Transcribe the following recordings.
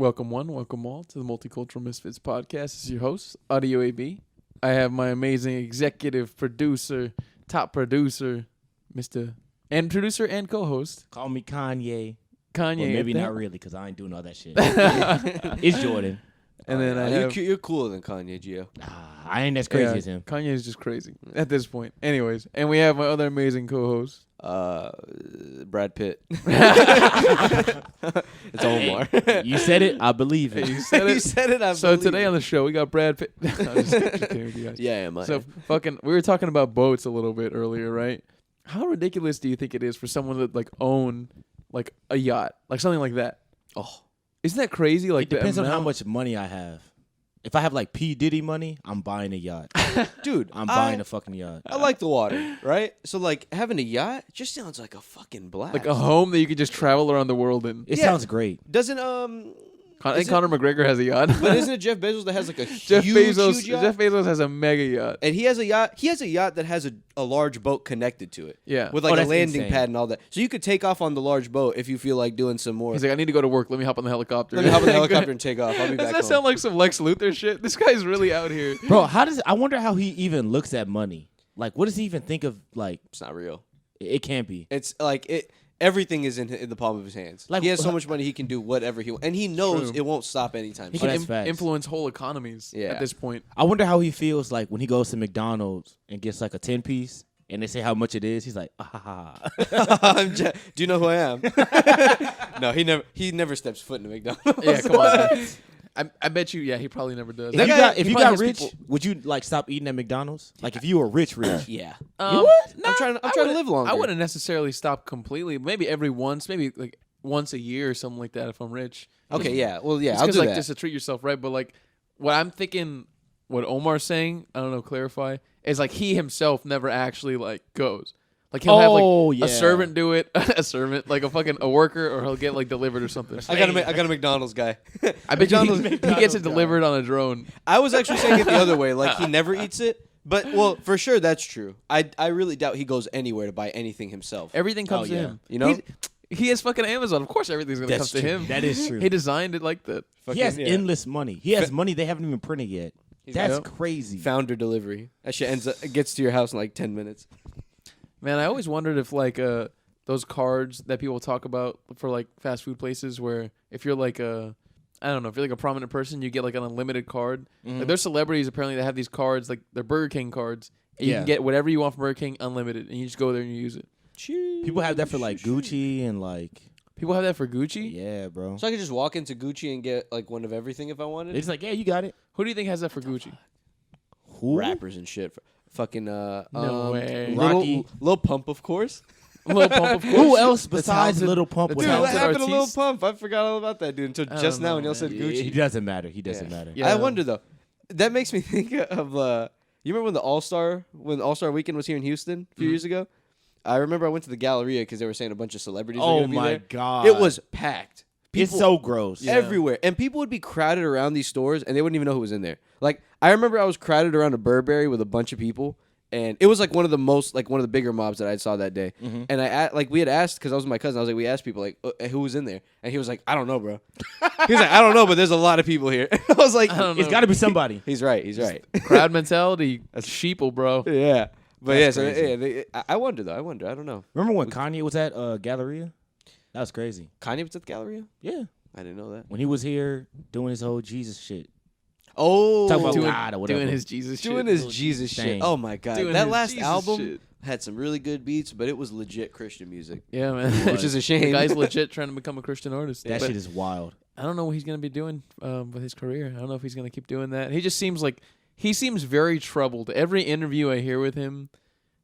Welcome one, welcome all to the Multicultural Misfits podcast. This is your host, Audio AB. I have my amazing executive producer, top producer, producer and co-host. Call me Kanye. Kanye. Well, maybe not really, because I ain't doing all that shit. It's Jordan. And then I have... You're cooler than Kanye, Gio. I ain't as crazy as him. Kanye is just crazy at this point. Anyways, and we have my other amazing co-host. Brad Pitt. It's Omar. You said it, I believe it. You said it. You said it, I So believe today it. on the show, we got Brad Pitt. I'm just kidding with you guys. Yeah, So we were talking about boats a little bit earlier, right? How ridiculous do you think it is for someone to like own like a yacht, like something like that? Oh, Isn't that crazy? Like It depends the on how amount- much money I have. If I have like P. Diddy money, I'm buying a yacht. dude, I'm buying a fucking yacht. I like the water, right? So like having a yacht just sounds like a fucking blast. like a home that you could just travel around the world in. It Yeah. sounds great. Doesn't I think is it- Conor McGregor has a yacht. but isn't it Jeff Bezos that has like a Jeff huge yacht? Jeff Bezos has a mega yacht. And he has a yacht. He has a yacht that has a large boat connected to it. Yeah. With like a that's landing insane. pad and all that. So you could take off on the large boat if you feel like doing some more. He's like, I need to go to work. Let me hop on the helicopter. Let me hop on the helicopter and take off. I'll be Does back that home. sound like some Lex Luthor shit? This guy's really out here. Bro, I wonder how he even looks at money. Like, what does he even think of? Like, It's not real. it can't be. It's like everything is in the palm of his hands. Like, he has so much money, he can do whatever he wants, and he knows True. it won't stop anytime He soon. can that's facts. influence whole economies Yeah. at this point. I wonder how he feels like when he goes to McDonald's and gets like a 10-piece and they say how much it is. He's like, ah, ha, ha. Do you know who I am? No, he never steps foot in a McDonald's. Yeah, come on. Man. I bet you. Yeah, he probably never does. If you That got, guy- if he you probably got has rich, people- would you like stop eating at McDonald's? Like if you were rich, Yeah. What? I'm trying to live longer. I wouldn't necessarily stop completely. Maybe every once, maybe like once a year or something like that. If I'm rich. Okay, yeah. Well, yeah, It's I'll do like that. just to treat yourself right. But like what I'm thinking, what Omar's saying, I don't know, clarify, is like he himself never actually like goes. Like he'll have like yeah. a servant do it, a servant like a worker, or he'll get like delivered or something. I got a McDonald's guy. I bet you he McDonald's gets it guy. delivered on a drone. I was actually saying it the other way. Like he never eats it. But well, for sure that's true. I really doubt he goes anywhere to buy anything himself. Everything comes to yeah. him. You know? He has fucking Amazon. Of course, everything's gonna That's come to true. him. That is true. He designed it like that. He has yeah. endless money. He has money they haven't even printed yet. That's Yep. crazy. Founder delivery. That shit gets to your house in like 10 minutes. Man, I always wondered if like those cards that people talk about for like fast food places, where if you're like I don't know, if you're like a prominent person, you get like an unlimited card. Like there's celebrities apparently that have these cards, like they're Burger King cards. And you Yeah. can get whatever you want from Burger King unlimited, and you just go there and you use it. People have that for like Gucci and like, People have that for Gucci. yeah, bro. So I could just walk into Gucci and get like one of everything if I wanted. It's like, yeah, you got it. Who do you think has that for Gucci? Who? Rappers and shit. Fucking No way. Rocky. Lil Pump, of course. Lil Pump, of course. Who else The besides talented- Little Pump? the would Dude, have what talented that? happened to Lil artiste? Pump? I forgot all about that dude until I just don't now know, when y'all said man. Gucci. He doesn't matter. He doesn't matter. Yeah. I wonder though. That makes me think of you remember when the All-Star weekend was here in Houston a few years ago? I remember I went to the Galleria because they were saying a bunch of celebrities were Oh gonna be my there. god. It was packed. It's so gross. Yeah. Everywhere. And people would be crowded around these stores and they wouldn't even know who was in there. Like I remember I was crowded around a Burberry with a bunch of people and it was like one of the bigger mobs that I saw that day. And we had asked because I was with my cousin. I was like, we asked people like who was in there, and he was like, I don't know, bro. He was like, I don't know, but there's a lot of people here. I was like, I don't know. It's got to be somebody. he's right. He's right. Crowd mentality. That's sheeple, bro. Yeah. But That's yeah, so crazy. I wonder though. I don't know. Remember when Kanye was at Galleria? That was crazy. Kanye was at the Galleria? Yeah. I didn't know that. When he was here doing his whole Jesus shit. Oh, Talk about Doing, God or whatever. doing his Jesus doing shit. his Jesus shit. Dang. Oh my god, Doing that his last Jesus album shit. had some really good beats, but it was legit Christian music, Yeah, man. which is a The shame. guy's legit trying to become a Christian artist. That But shit is wild. I don't know what he's gonna be doing with his career. I don't know if he's gonna keep doing that. He just seems like he seems very troubled. Every interview I hear with him,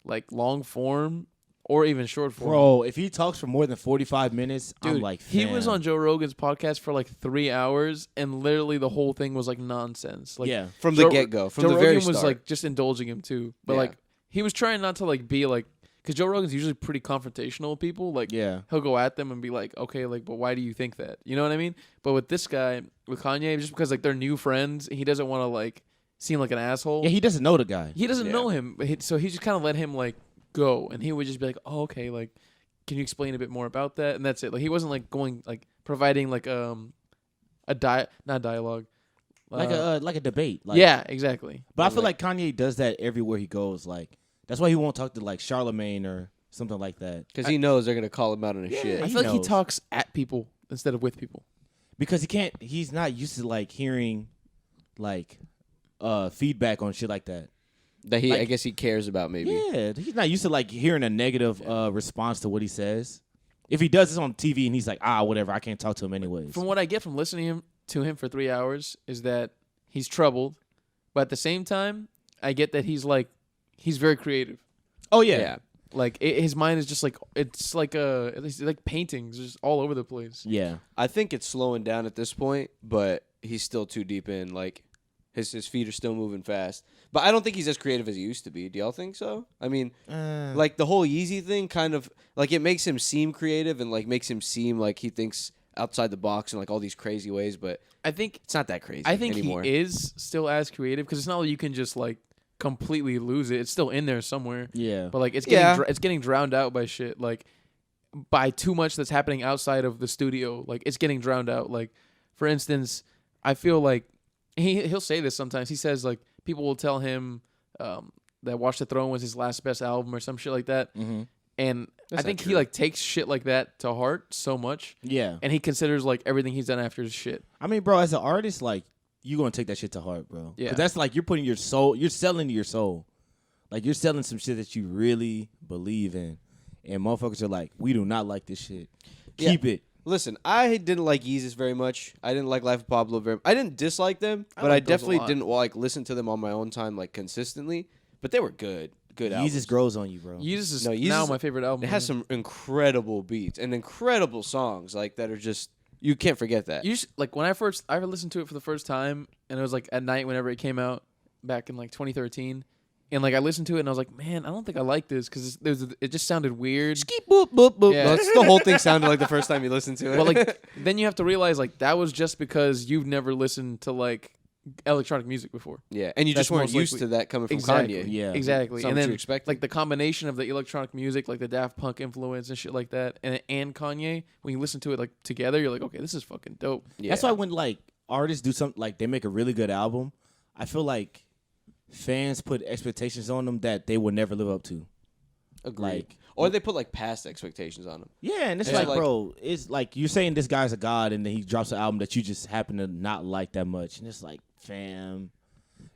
like long form or even short form. Bro, if he talks for more than 45 minutes, Dude, I'm like, he was fam. on Joe Rogan's podcast for like 3 hours, and literally the whole thing was like nonsense. Like yeah. from the Joe- get-go, from Joe the Rogan very was start. like just indulging him too, but Yeah. like he was trying not to like be like, because Joe Rogan's usually pretty confrontational with people. Like Yeah. he'll go at them and be like, okay, like, but why do you think that? You know what I mean? But with this guy, with Kanye, just because like they're new friends, he doesn't want to like seem like an asshole. Yeah, he doesn't know the guy. He doesn't Yeah. know him, but so he just kind of let him like go, and he would just be like, oh, okay, like, can you explain a bit more about that? And that's it. Like he wasn't like going like providing like not dialogue. like a debate. Like, yeah, exactly. But I feel like Kanye does that everywhere he goes. Like that's why he won't talk to like Charlemagne or something like that. Because he knows they're gonna call him out on his shit. I feel like he knows. talks at people instead of with people. Because he's not used to like hearing like feedback on shit like that. That he, like- I guess, he cares about maybe. Yeah, he's not used to like hearing a negative response to what he says. If he does this on TV and he's like, whatever, I can't talk to him anyways. From what I get from listening to him for 3 hours is that he's troubled, but at the same time, I get that he's very creative. Oh yeah. Yeah. Like his mind is just like it's like paintings just all over the place. Yeah. I think it's slowing down at this point, but he's still too deep in. Like his feet are still moving fast. But I don't think he's as creative as he used to be. Do y'all think so? I mean, like the whole Yeezy thing kind of like it makes him seem creative and like makes him seem like he thinks outside the box in like all these crazy ways, but I think it's not that crazy I think anymore. he is still as creative because it's not like you can just like completely lose it. It's still in there somewhere. Yeah. But like it's getting drowned out by shit. Like by too much that's happening outside of the studio. Like it's getting drowned out. Like for instance, I feel like he'll say this sometimes. He says like people will tell him that Watch the Throne was his last best album or some shit like that. Mm-hmm. And That's I think not he true. like takes shit like that to heart so much. Yeah. And he considers like everything he's done after is shit. I mean, bro, as an artist, like you're gonna take that shit to heart, bro. Yeah. 'Cause that's like you're putting your soul. You're selling your soul. Like you're selling some shit that you really believe in, and motherfuckers are like, we do not like this shit. Yeah. Keep it. Listen, I didn't like Yeezus very much. I didn't like Life of Pablo very much. I didn't dislike them, I but I like those a definitely lot. didn't like listen to them on my own time like consistently. But they were good albums. Jesus grows on you, bro. Yeezus is No, Yeezus- now my favorite album. It has some incredible beats and incredible songs like that are just you can't forget that. Like when I listened to it for the first time, and it was like at night whenever it came out back in like 2013, and like I listened to it and I was like, man, I don't think I like this because it just sounded weird. Skeet boop boop boop. Yeah. That's the whole thing sounded like the first time you listened to it. Well, like then you have to realize like that was just because you've never listened to like electronic music before. yeah, and you That's just weren't most used likely- to that coming from Exactly. Kanye. Yeah. Exactly. Something And then you expected. like the combination of the electronic music, like the Daft Punk influence and shit like that, and Kanye, when you listen to it like together, you're like, okay, this is fucking dope. Yeah. That's why when like artists do something like they make a really good album, I feel like fans put expectations on them that they will never live up to. Agreed. Like, or they put like past expectations on them. yeah, and it's Yeah. like, Like- bro, it's like you're saying this guy's a god, and then he drops an album that you just happen to not like that much, and it's like, fam,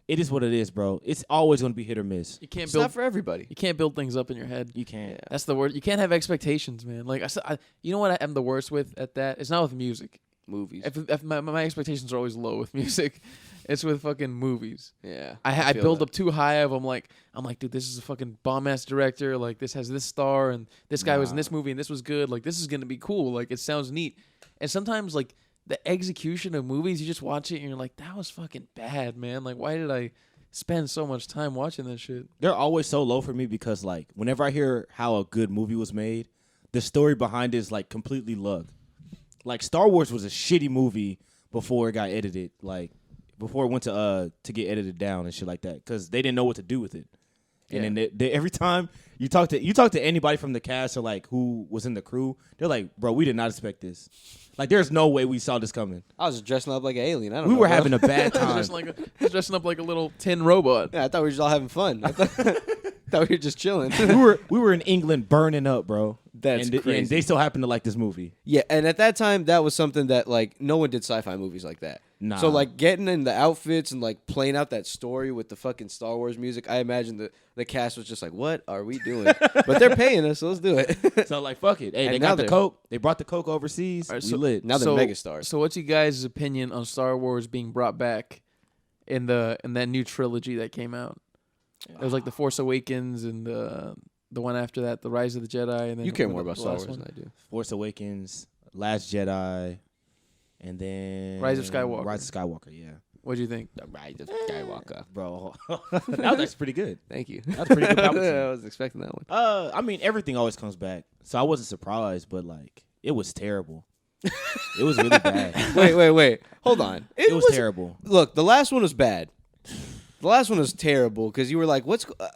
it is what it is, bro. It's always gonna be hit or miss. You can't It's build not for everybody. you can't build things up in your head. You can't. Yeah. That's the word. You can't have expectations, man. Like you know what I'm the worst with at that? It's not with music. Movies. If my expectations are always low with music, it's with fucking movies. Yeah. I feel build that. up too high of them. Like I'm like, dude, this is a fucking bomb ass director. Like this has this star, and this guy was in this movie, and this was good. Like this is gonna be cool. Like it sounds neat. And sometimes like the execution of movies, you just watch it and you're like, that was fucking bad, man. Like why did I spend so much time watching that shit? They're always so low for me because like whenever I hear how a good movie was made, the story behind it is like completely lug. Like Star Wars was a shitty movie before it got edited, like before it went to get edited down and shit like that, because they didn't know what to do with it. And then they, every time you talk to anybody from the cast or like who was in the crew, they're like, bro, we did not expect this. Like there's no way we saw this coming. I was dressing up like an alien. I don't We know. were bro. having a bad time. Dressing up like a little tin robot. Yeah, I thought we were just all having fun. I thought we were just chilling. we were in England burning up, bro. That's and crazy. And they still happen to like this movie. Yeah, and at that time, that was something that like no one did sci-fi movies like that. Nah. So like getting in the outfits and like playing out that story with the fucking Star Wars music, I imagine the cast was just like, "What are we doing?" But they're paying us, so let's do it. So like, fuck it. Hey, And they now got the they're- Coke. They brought the Coke overseas. All right, We so lit. Now they're megastars. So what's you guys' opinion on Star Wars being brought back in that new trilogy that came out? It was like the Force Awakens and the one after that, the Rise of the Jedi, and then You care the- more about the Star last Wars one. than I do. Force Awakens, Last Jedi, and then Rise of Skywalker. Rise of Skywalker, yeah. What do you think? The Rise of Skywalker. Bro, that was actually pretty good. Thank you. That's pretty good Palpatine. I was expecting that one. I mean, everything always comes back, so I wasn't surprised, but like, it was terrible. It was really bad. Wait. Hold on. It was terrible. Look, the last one was bad. The last one was terrible because you were like,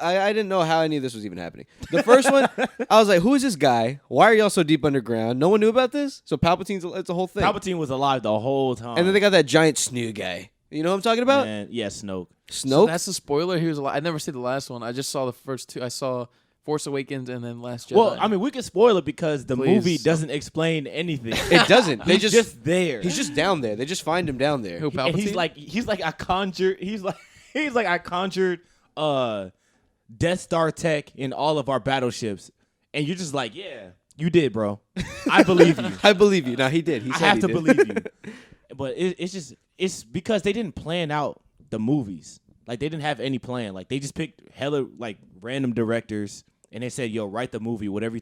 I didn't know how any of this was even happening. The first one, I was like, who is this guy? Why are y'all so deep underground? No one knew about this? So it's a whole thing. Palpatine was alive the whole time. And then they got that giant Snoo guy. You know what I'm talking about? Man, yeah, Snoke. So that's the spoiler. He was alive. I never seen the last one. I just saw the first two. I saw Force Awakens and then Last Jedi. Well, I mean, we can spoil it because the Please. movie doesn't explain anything. It doesn't. They just there. He's just down there. They just find him down there. Who, Palpatine? And he's like I conjured. He's like I conjured Death Star tech in all of our battleships, and you're just like, yeah, you did, bro. I believe you. I believe you. No, he did. He I said have he to did. believe you. But it's because they didn't plan out the movies. Like they didn't have any plan. Like they just picked hella like random directors. And they said, "Yo, write the movie. Whatever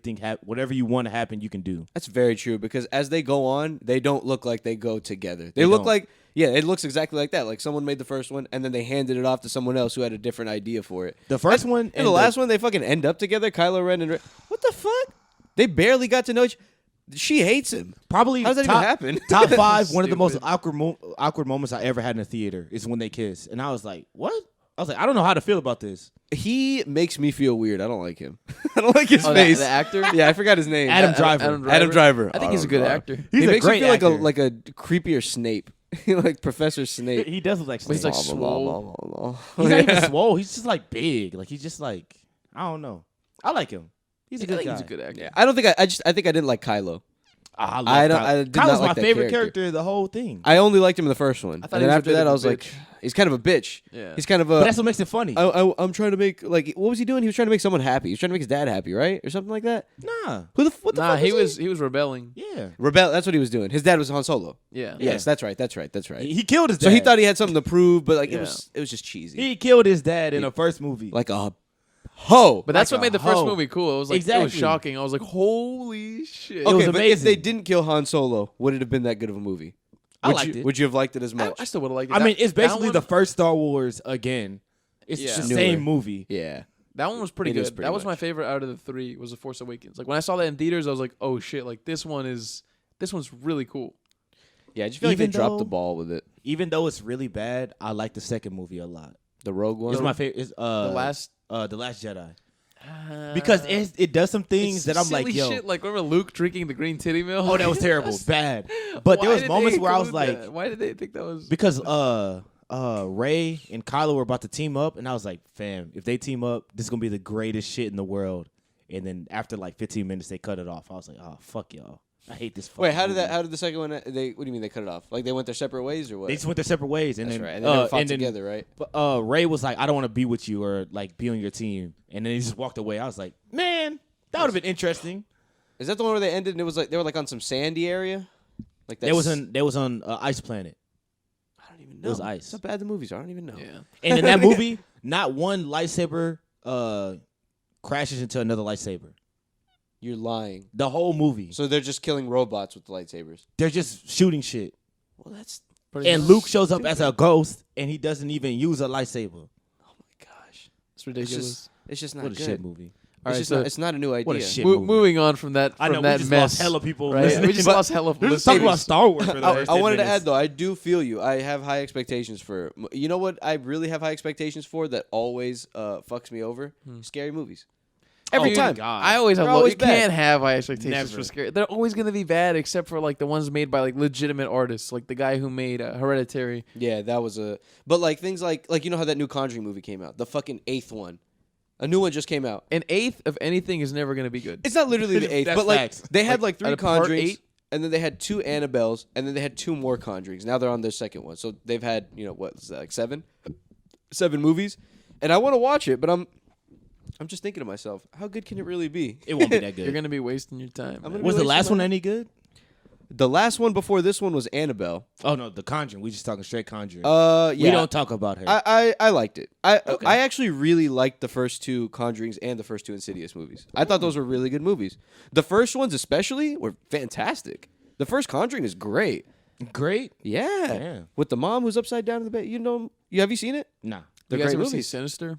you want to happen, you can do." That's very true because as they go on, they don't look like they go together. They look don't. like it looks exactly like that. Like someone made the first one and then they handed it off to someone else who had a different idea for it. The first one and the last one, they fucking end up together. Kylo Ren and Rey. What the fuck? They barely got to know each. She hates him. Probably how does that even happen? Top 5. One of the most Stupid. awkward moments I ever had in a theater is when they kiss, and I was like, "What?" I was like, "I don't know how to feel about this." He makes me feel weird. I don't like him. I don't like his Oh, face. the actor? Yeah, I forgot his name. Adam Driver. Adam Driver. I think he's a good actor. He's he a makes great me feel actor. like a creepier Snape, like Professor Snape. He does look like Snape. He's like swole. He's not even swole. He's just like big. Like he's just like I don't know. I like him. He's a good guy. He's a good actor. Yeah, I don't think I think I didn't like Kylo. I did Kylo's not my like that favorite character. character of the whole thing. I only liked him in the first one, I thought and he then was a after bit that, of I a was like, bitch. he's kind of a bitch. Yeah. He's kind of a. But that's what makes it funny. I'm trying to make what was he doing? He was trying to make someone happy. He was trying to make his dad happy, right, or something like that. Nah. What the Nah, fuck he was rebelling. Yeah. Rebel. That's what he was doing. His dad was Han Solo. Yeah. Yes, that's right. That's right. He killed his dad. So he thought he had something to prove, but like Yeah. it was just cheesy. he killed his dad in the first movie. Like a hoe. But that's Like what made a the first hoe. movie cool. It was like it Exactly. was shocking. I was like, holy shit. It Okay, was but if amazing. they didn't kill Han Solo, would it have been that good of a movie? I Would liked you, it. Would you have liked it as much? I still would have liked it. I mean, it's That basically one- the first Star Wars again. It's Yeah. just the Newer. same movie. Yeah. That one was pretty It is good. pretty That was my much. favorite out of the 3 was The Force Awakens. Like when I saw that in theaters, I was like, oh shit, like this one's really cool. Yeah, I just feel like they Even dropped though- the ball with it. Even though it's really bad, I like the second movie a lot. The Rogue One. It's my favorite. It's, The Last The Last Jedi. Because it does some things that I'm like, silly yo. shit. Like remember Luke drinking the green titty milk? Oh, that was terrible. Bad. But there Why was did moments they where I was include like, that? Why did they think that was? because Rey and Kylo were about to team up, and I was like, fam, if they team up, this is gonna be the greatest shit in the world. And then after like 15 minutes, they cut it off. I was like, oh fuck y'all, I hate this. Wait, fucking movie. how did the second one? What do you mean they cut it off? Like they went their separate ways or what? They just went their separate ways, and That's then right. And they never fought and then, together, right? But Rey was like, I don't want to be with you or like be on your team, and then he just walked away. I was like, man, that would have been interesting. Is that the one where they ended and it was like they were like on some sandy area? Like that. They was on Ice Planet. I don't even know. It was ice. That's how bad the movies are. I don't even know. Yeah. And in that movie, not one lightsaber crashes into another lightsaber. You're lying. The whole movie. So they're just killing robots with lightsabers. They're just shooting shit. Well, that's And Luke shows up as a ghost, and he doesn't even use a lightsaber. oh my gosh. It's ridiculous. It's just not What a good. shit movie. All right, It's just so not, it's not a new idea. What a shit movie. moving on from that I know, that we just mess. lost hella people. Right? listening. We just lost hella We're just talking about listeners. Star Wars for the first I 10 wanted to minutes. add though, I do feel you. I have high expectations for. You know what? I really have high expectations for that always fucks me over. Scary movies. Every Oh time. my God. I always have They're low. always You bad. can't have high expectations Never. for scary. They're always gonna be bad, except for like the ones made by like legitimate artists, like the guy who made Hereditary. Yeah, that was a. But like things like you know how that new Conjuring movie came out, the fucking 8th one. A new one just came out. An eighth of anything is never gonna be good. It's not literally the 8th, That's but like facts. they had like 3 out of part Conjurings, 8? and then they had 2 Annabelles, and then they had 2 more Conjurings. Now they're on their second one, so they've had what is that, like 7 movies, and I want to watch it, but I'm just thinking to myself, how good can it really be? It won't be that good. You're gonna be wasting your time. I'm man. gonna Was the wasting last my- one any good? The last one before this one was Annabelle. Oh no, The Conjuring. We just talking straight Conjuring. Yeah. We don't talk about her. I liked it. Okay. I actually really liked the first 2 Conjurings and the first 2 Insidious movies. I thought those were really good movies. The first ones especially were fantastic. The first Conjuring is great. Great. Yeah. Yeah. With the mom who's upside down in the bed. Have you seen it? Nah. They're you guys great ever see movies. Second?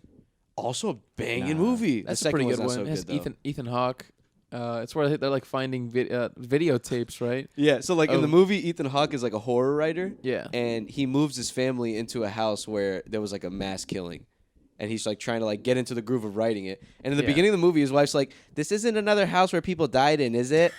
Also a banging Nah. movie. That's the a pretty second good one's one. not It so has good, though. Ethan Hawke. It's where they're like finding videotapes, right? Yeah, so like in the Oh. movie, Ethan Hawke is like a horror writer. Yeah. And he moves his family into a house where there was like a mass killing. And he's like trying to like get into the groove of writing it. And in the Yeah. beginning of the movie, his wife's like, "This isn't another house where people died in, is it?"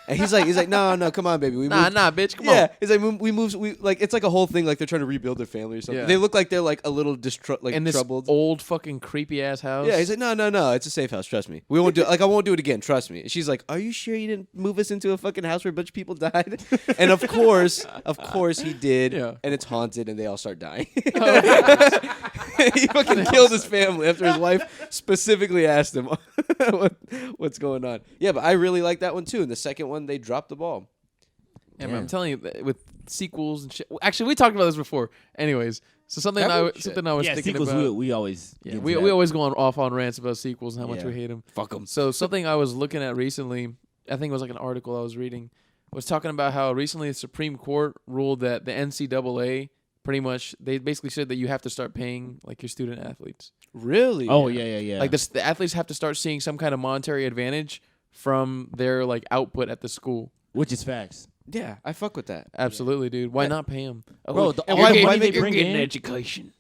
And he's like, no, come on, baby. We Nah, moved. bitch, come Yeah, on. he's like, we moved. We like, it's like a whole thing. Like they're trying to rebuild their family or something. Yeah. They look like they're like a little In this troubled. old fucking creepy ass house. Yeah, he's like, no, it's a safe house. Trust me. We won't do like I won't do it again. Trust me. And she's like, "Are you sure you didn't move us into a fucking house where a bunch of people died?" And of course he did. Yeah. And it's haunted, and they all start dying. Oh, He fucking killed his family after his wife specifically asked him what's going on. Yeah, but I really like that one too. And the second one, they dropped the ball. Yeah, man, I'm telling you, with sequels and shit. Actually, we talked about this before. Anyways, so something I was Yeah, thinking sequels. about. We always. Yeah, get we to that. always go off on rants about sequels and how much Yeah. we hate them. Fuck them. So something I was looking at recently, I think it was like an article I was reading, was talking about how recently the Supreme Court ruled that the NCAA pretty much they basically said that you have to start paying like your student athletes. Really? Oh yeah. Like the athletes have to start seeing some kind of monetary advantage from their like output at the school. Which is facts. Yeah, I fuck with that. Absolutely, dude. Why Yeah. not pay them? Bro, and all why- the why money they make- bring in, education.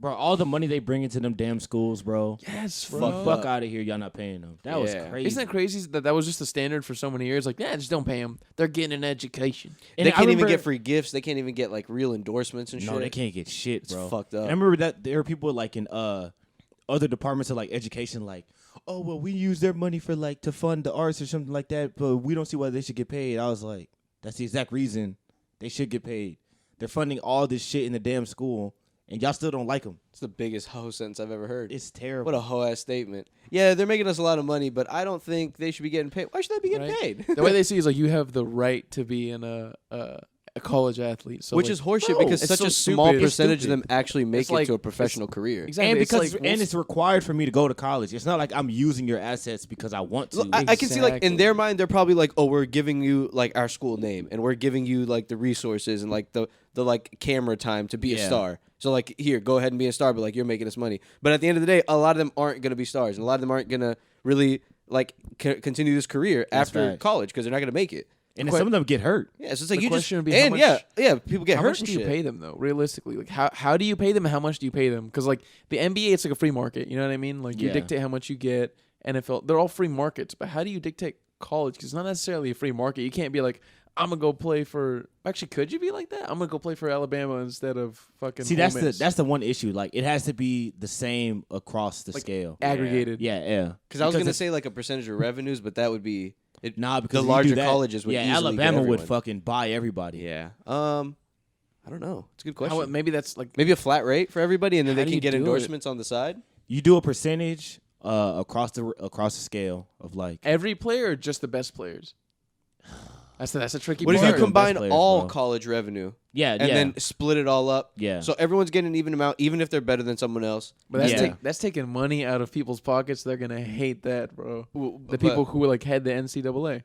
bro, all the money they bring into them damn schools, bro. Yes, Fuck out of here, y'all not paying them. That was Yeah. crazy. Isn't it crazy that was just the standard for so many years? Like, yeah, just don't pay them. They're getting an education. And They I can't even remember- get free gifts. They can't even get like real endorsements and shit. No, they can't get shit, It's bro. fucked up. And I remember that there are people like in other departments of like education, like, oh well, we use their money for like to fund the arts or something like that, but we don't see why they should get paid. I was like, that's the exact reason they should get paid. They're funding all this shit in the damn school, and y'all still don't like them. It's the biggest hoe sentence I've ever heard. It's terrible. What a hoe ass statement. Yeah, they're making us a lot of money, but I don't think they should be getting paid. Why should they be getting Right. paid? The way they see it is like you have the right to be in a college athlete. So Which like, is horseshit no, because it's such so a small stupid. It's percentage of stupid. them actually make It's it like- to a professional career. Exactly. and It's because like, and it's required for me to go to college. It's not like I'm using your assets because I want to. Look, I can see like in Exactly. their mind they're probably like, oh, we're giving you like our school name and we're giving you like the resources and like the like camera time to be a Yeah. star. So like here, go ahead and be a star, but like you're making us money. But at the end of the day, a lot of them aren't gonna be stars, and a lot of them aren't gonna really like continue this career That's after facts. college because they're not gonna make it. and then some of them get hurt. Yeah, so it's like The you just question would be how and much- yeah, people get how hurt. much and do you shit. pay them though? Realistically, like how do you pay them and how much do you pay them? Because like the NBA, it's like a free market. You know what I mean? Like you Yeah. dictate how much you get. NFL, they're all free markets. But how do you dictate college? Because it's not necessarily a free market. You can't be like, I'm gonna go play for. Actually, could you be like that? I'm gonna go play for Alabama instead of fucking. See, Ole that's Miss. the one issue. Like it has to be the same across the Like, scale. aggregated. Yeah. Because I was gonna it's- say like a percentage of revenues, but that would be it. Nah, because the if you larger do that, colleges would yeah, easily get Alabama would everyone. fucking buy everybody. Yeah. I don't know. It's a good question. Maybe that's like Maybe a flat rate for everybody, and then How they do can you get do it? endorsements on the side. You do a percentage across the scale of like. every player or just the best players. That's a tricky What if part. you Best combine players, all bro. college revenue Yeah, and then split it all up? Yeah. So everyone's getting an even amount, even if they're better than someone else. But that's Yeah. that's taking money out of people's pockets. They're gonna hate that, bro. The but- people who like head the NCAA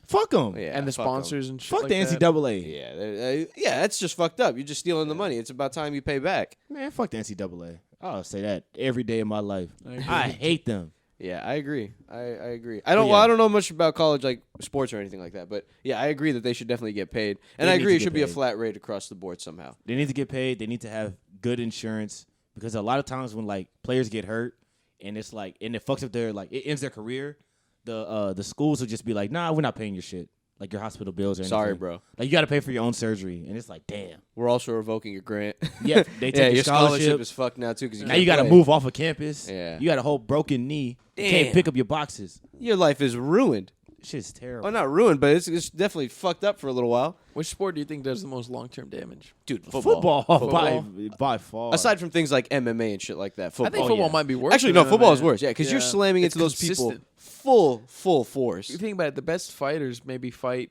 fuck them. Yeah, and the fuck 'em. sponsors and shit. Fuck like the that. NCAA. Yeah, that's just fucked up. You're just stealing the money. It's about time you pay back. Man, fuck the NCAA. I'll say that every day of my life. I agree. I hate them. Yeah, I agree. I agree. I don't know much about college like sports or anything like that, but yeah, I agree that they should definitely get paid. And They I need agree to it get should be a paid. flat rate across the board somehow. They need to get paid. They need to have good insurance because a lot of times when like players get hurt and it's like and it fucks up their like it ends their career, the schools will just be like, nah, we're not paying your shit. Like your hospital bills or anything. Sorry, bro. Like you got to pay for your own surgery, and it's like, damn. We're also revoking your grant. Yeah, they take yeah, your your scholarship scholarship. is fucked now too because Now you got to move off of campus. Yeah. You got a whole broken knee. You Damn. can't pick up your boxes. Your life is ruined. Shit's terrible. Well, not ruined, but it's definitely fucked up for a little while. Which sport do you think does the most long term damage? Dude, Football. Football. By far. Aside from things like MMA and shit like that, football. I think football yeah. might be worse. Actually, than no, football MMA. is worse. Yeah, because you're Yeah. slamming It's into those people consistent. full force. You think about it, the best fighters maybe fight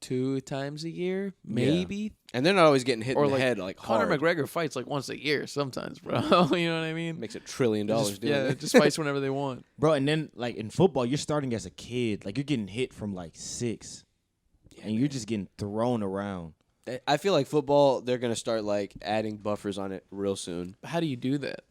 2 times a year, maybe. And they're not always getting hit Or in the like head like Conor hard. McGregor fights like once a year sometimes, bro. You know what I mean? Makes $1 trillion doing Yeah, it. just fights whenever they want. Bro, and then like in football, you're starting as a kid. Like you're getting hit from like 6. and you're just getting thrown around. I feel like football, they're gonna start like adding buffers on it real soon. How do you do that?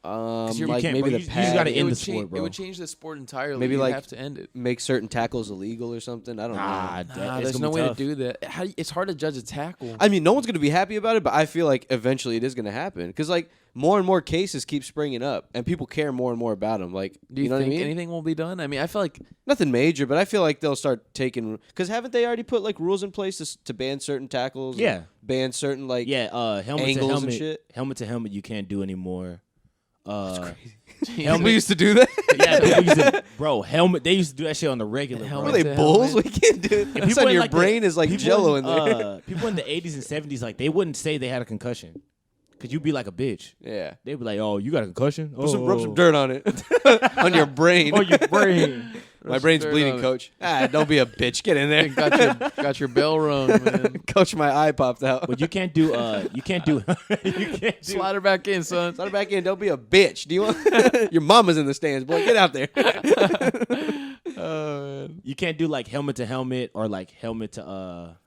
you're- Like can't, maybe bro. the You just pad. gotta it end would the sport, bro. It would change the sport entirely. Maybe You'd like- have to end it. make certain tackles illegal or something. I don't know. Nah, there's no way to do that. It's hard to judge a tackle. I mean, no one's gonna be happy about it, but I feel like eventually it is gonna happen because like more and more cases keep springing up, and people care more and more about them. Like, Do you know think what I mean? anything will be done? I mean, I feel like Nothing major, but I feel like they'll start taking because haven't they already put like rules in place to ban certain tackles? Yeah. ban certain like helmet angles to and helmet, shit. helmet to helmet, you can't do anymore. We used to do that. Yeah, they used to, bro. Helmet. They used to do that shit on the regular. Bro. Helmet Were they to bulls? helmet. We can't do it. That's people on in, your like, the- brain is like people jello in there. People in the 80s and 70s, like they wouldn't say they had a concussion, cause you'd be like a bitch. Yeah. They'd be like, "Oh, you got a concussion? Rub some dirt on it. On your brain. on your brain." My brain's dirt bleeding, on it. coach. Don't be a bitch. Get in there. got your bell rung, man. Coach, my eye popped out. But you can't do. You can't do. Slide her back in, son. Slide it back in. Don't be a bitch. Do you want your mama's in the stands, boy? Get out there. Oh, man. You can't do like helmet to helmet or like helmet to.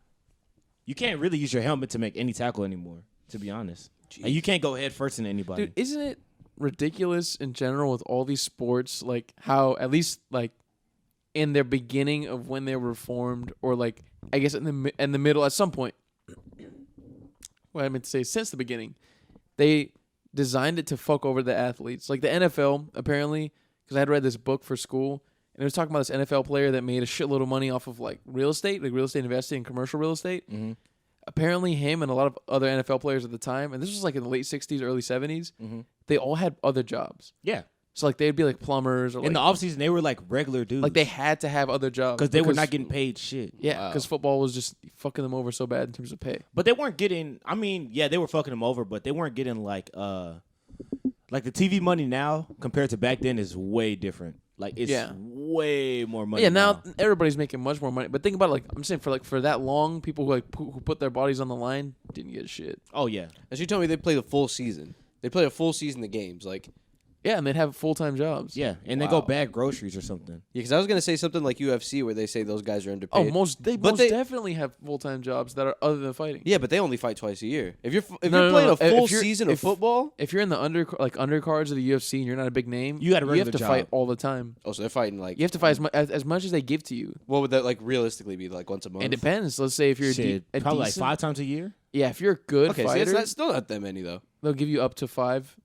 You can't really use your helmet to make any tackle anymore. To be honest, and you can't go head first into anybody. Dude, isn't it ridiculous in general with all these sports, like how at least like in their beginning of when they were formed, or like I guess in the middle at some point. What I meant to say, since the beginning, they designed it to fuck over the athletes. Like the NFL, apparently, because I had read this book for school, and it was talking about this NFL player that made a shitload of money off of like real estate investing in commercial real estate. Mm-hmm. Apparently, him and a lot of other NFL players at the time, and this was like in the late 60s, early 70s, Mm-hmm. they all had other jobs. Yeah. So like they'd be like plumbers or In the like, offseason, they were like regular dudes. like they had to have other jobs because they were not getting paid shit. Yeah, Wow. because football was just fucking them over so bad in terms of pay. But they weren't getting. I mean, yeah, they were fucking them over, but they weren't getting like the TV money now compared to back then is way different. Like it's Yeah. way more money. Yeah, now everybody's making much more money. But think about it, like I'm saying for that long, people who put their bodies on the line didn't get shit. Oh yeah. As you told me, they play the full season. They play a full season of games. Like, Yeah, and they'd have full-time jobs. Yeah, and they Wow. go bag groceries or something. yeah, because I was gonna say something like UFC where they say those guys are underpaid. Oh, they But most they- definitely have full-time jobs that are other than fighting. Yeah, but they only fight twice a year. If you're No, playing no. a full If you're- season of if- football, If you're in the undercards of the UFC and you're not a big name, You got a have regular to job. fight all the time. oh, so they're fighting like You have to fight as much as they give to you. what would that like realistically be like once a month? It depends. Let's say if you're Shit, a probably decent, like 5 times a year. Yeah, if you're a good Okay, see, fighter, that's still not that many though. they'll give you up to 5.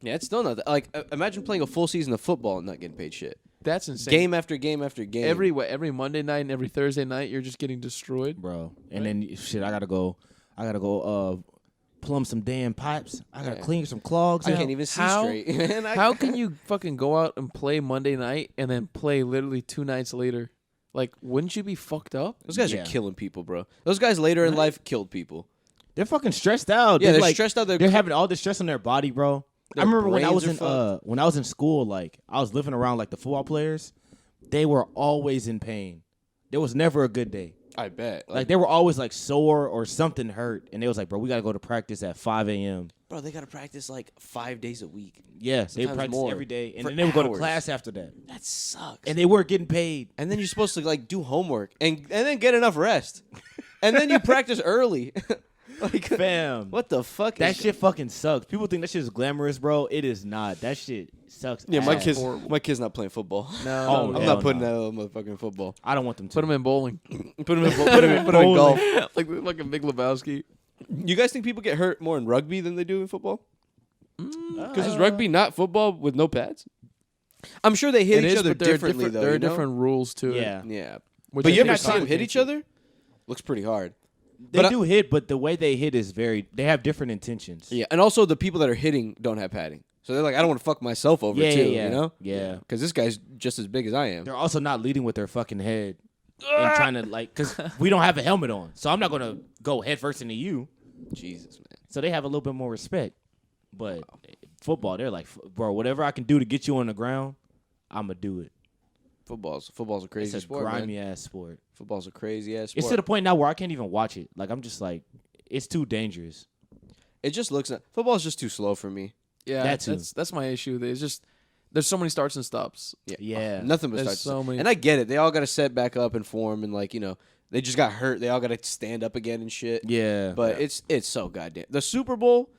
Yeah, it's still not that. Like, imagine playing a full season of football and not getting paid shit. That's insane. Game after game after game. Every Monday night and every Thursday night, you're just getting destroyed. Bro. And then shit, I gotta go plumb some damn pipes. I gotta Yeah. clean some clogs. I out. can't even see How- straight. Man, How can you fucking go out and play Monday night and then play literally 2 nights later? Like, wouldn't you be fucked up? Those guys Yeah. are killing people, bro. Those guys later in life killed people. They're fucking stressed out. Yeah, they're like, stressed out. They're having all this stress on their body, bro. I Their remember when I brains was are in when I was in school, like I was living around like the football players. They were always in pain. There was never a good day. I bet. Like they were always like sore or something hurt, and they was like, "Bro, we gotta go to practice at 5 a.m." bro, they got to practice like 5 days a week. Yeah, they Sometimes practice more. every day, and For then they would go to hours. class after that, That sucks. and they weren't getting paid. And then you're supposed to like do homework and then get enough rest, and then you practice early. Like, Fam, what the fuck? that is shit fucking sucks. People think that shit is glamorous, bro. It is not. That shit sucks. Yeah, ass. my kid's not playing football. No, Oh, no, I'm hell not putting no. that little motherfucking football. I don't want them to. Put them in bowling. Put him in golf. like a Big Lebowski. You guys think people get hurt more in rugby than they do in football? Because is Uh, rugby not football with no pads? I'm sure they hit It each is, other but there are differently though. There are you know? different rules to Yeah. it. Yeah, Which but I you ever think see them hit complicates each it. other? Looks pretty hard. They But do hit, but the way they hit is very. They have different intentions. Yeah, and also the people that are hitting don't have padding, so they're like, I don't want to fuck myself over too. yeah. You know? Yeah. Because this guy's just as big as I am. They're also not leading with their fucking head and trying to like, because we don't have a helmet on, so I'm not gonna go head first into you. Jesus, man. So they have a little bit more respect. But football, they're like, bro, whatever I can do to get you on the ground, I'ma do it. Football's a crazy It's a sport, grimy man. ass sport. Football's a crazy ass sport. It's to the point now where I can't even watch it. Like I'm just like, it's too dangerous. It just looks. Football's just too slow for me. Yeah, That too. that's my issue. It's just there's so many starts and stops. Yeah. Nothing but There's starts. so many- And I get it. They all got to set back up and form, and like they just got hurt. They all got to stand up again and shit. Yeah. But it's so goddamn. The Super Bowl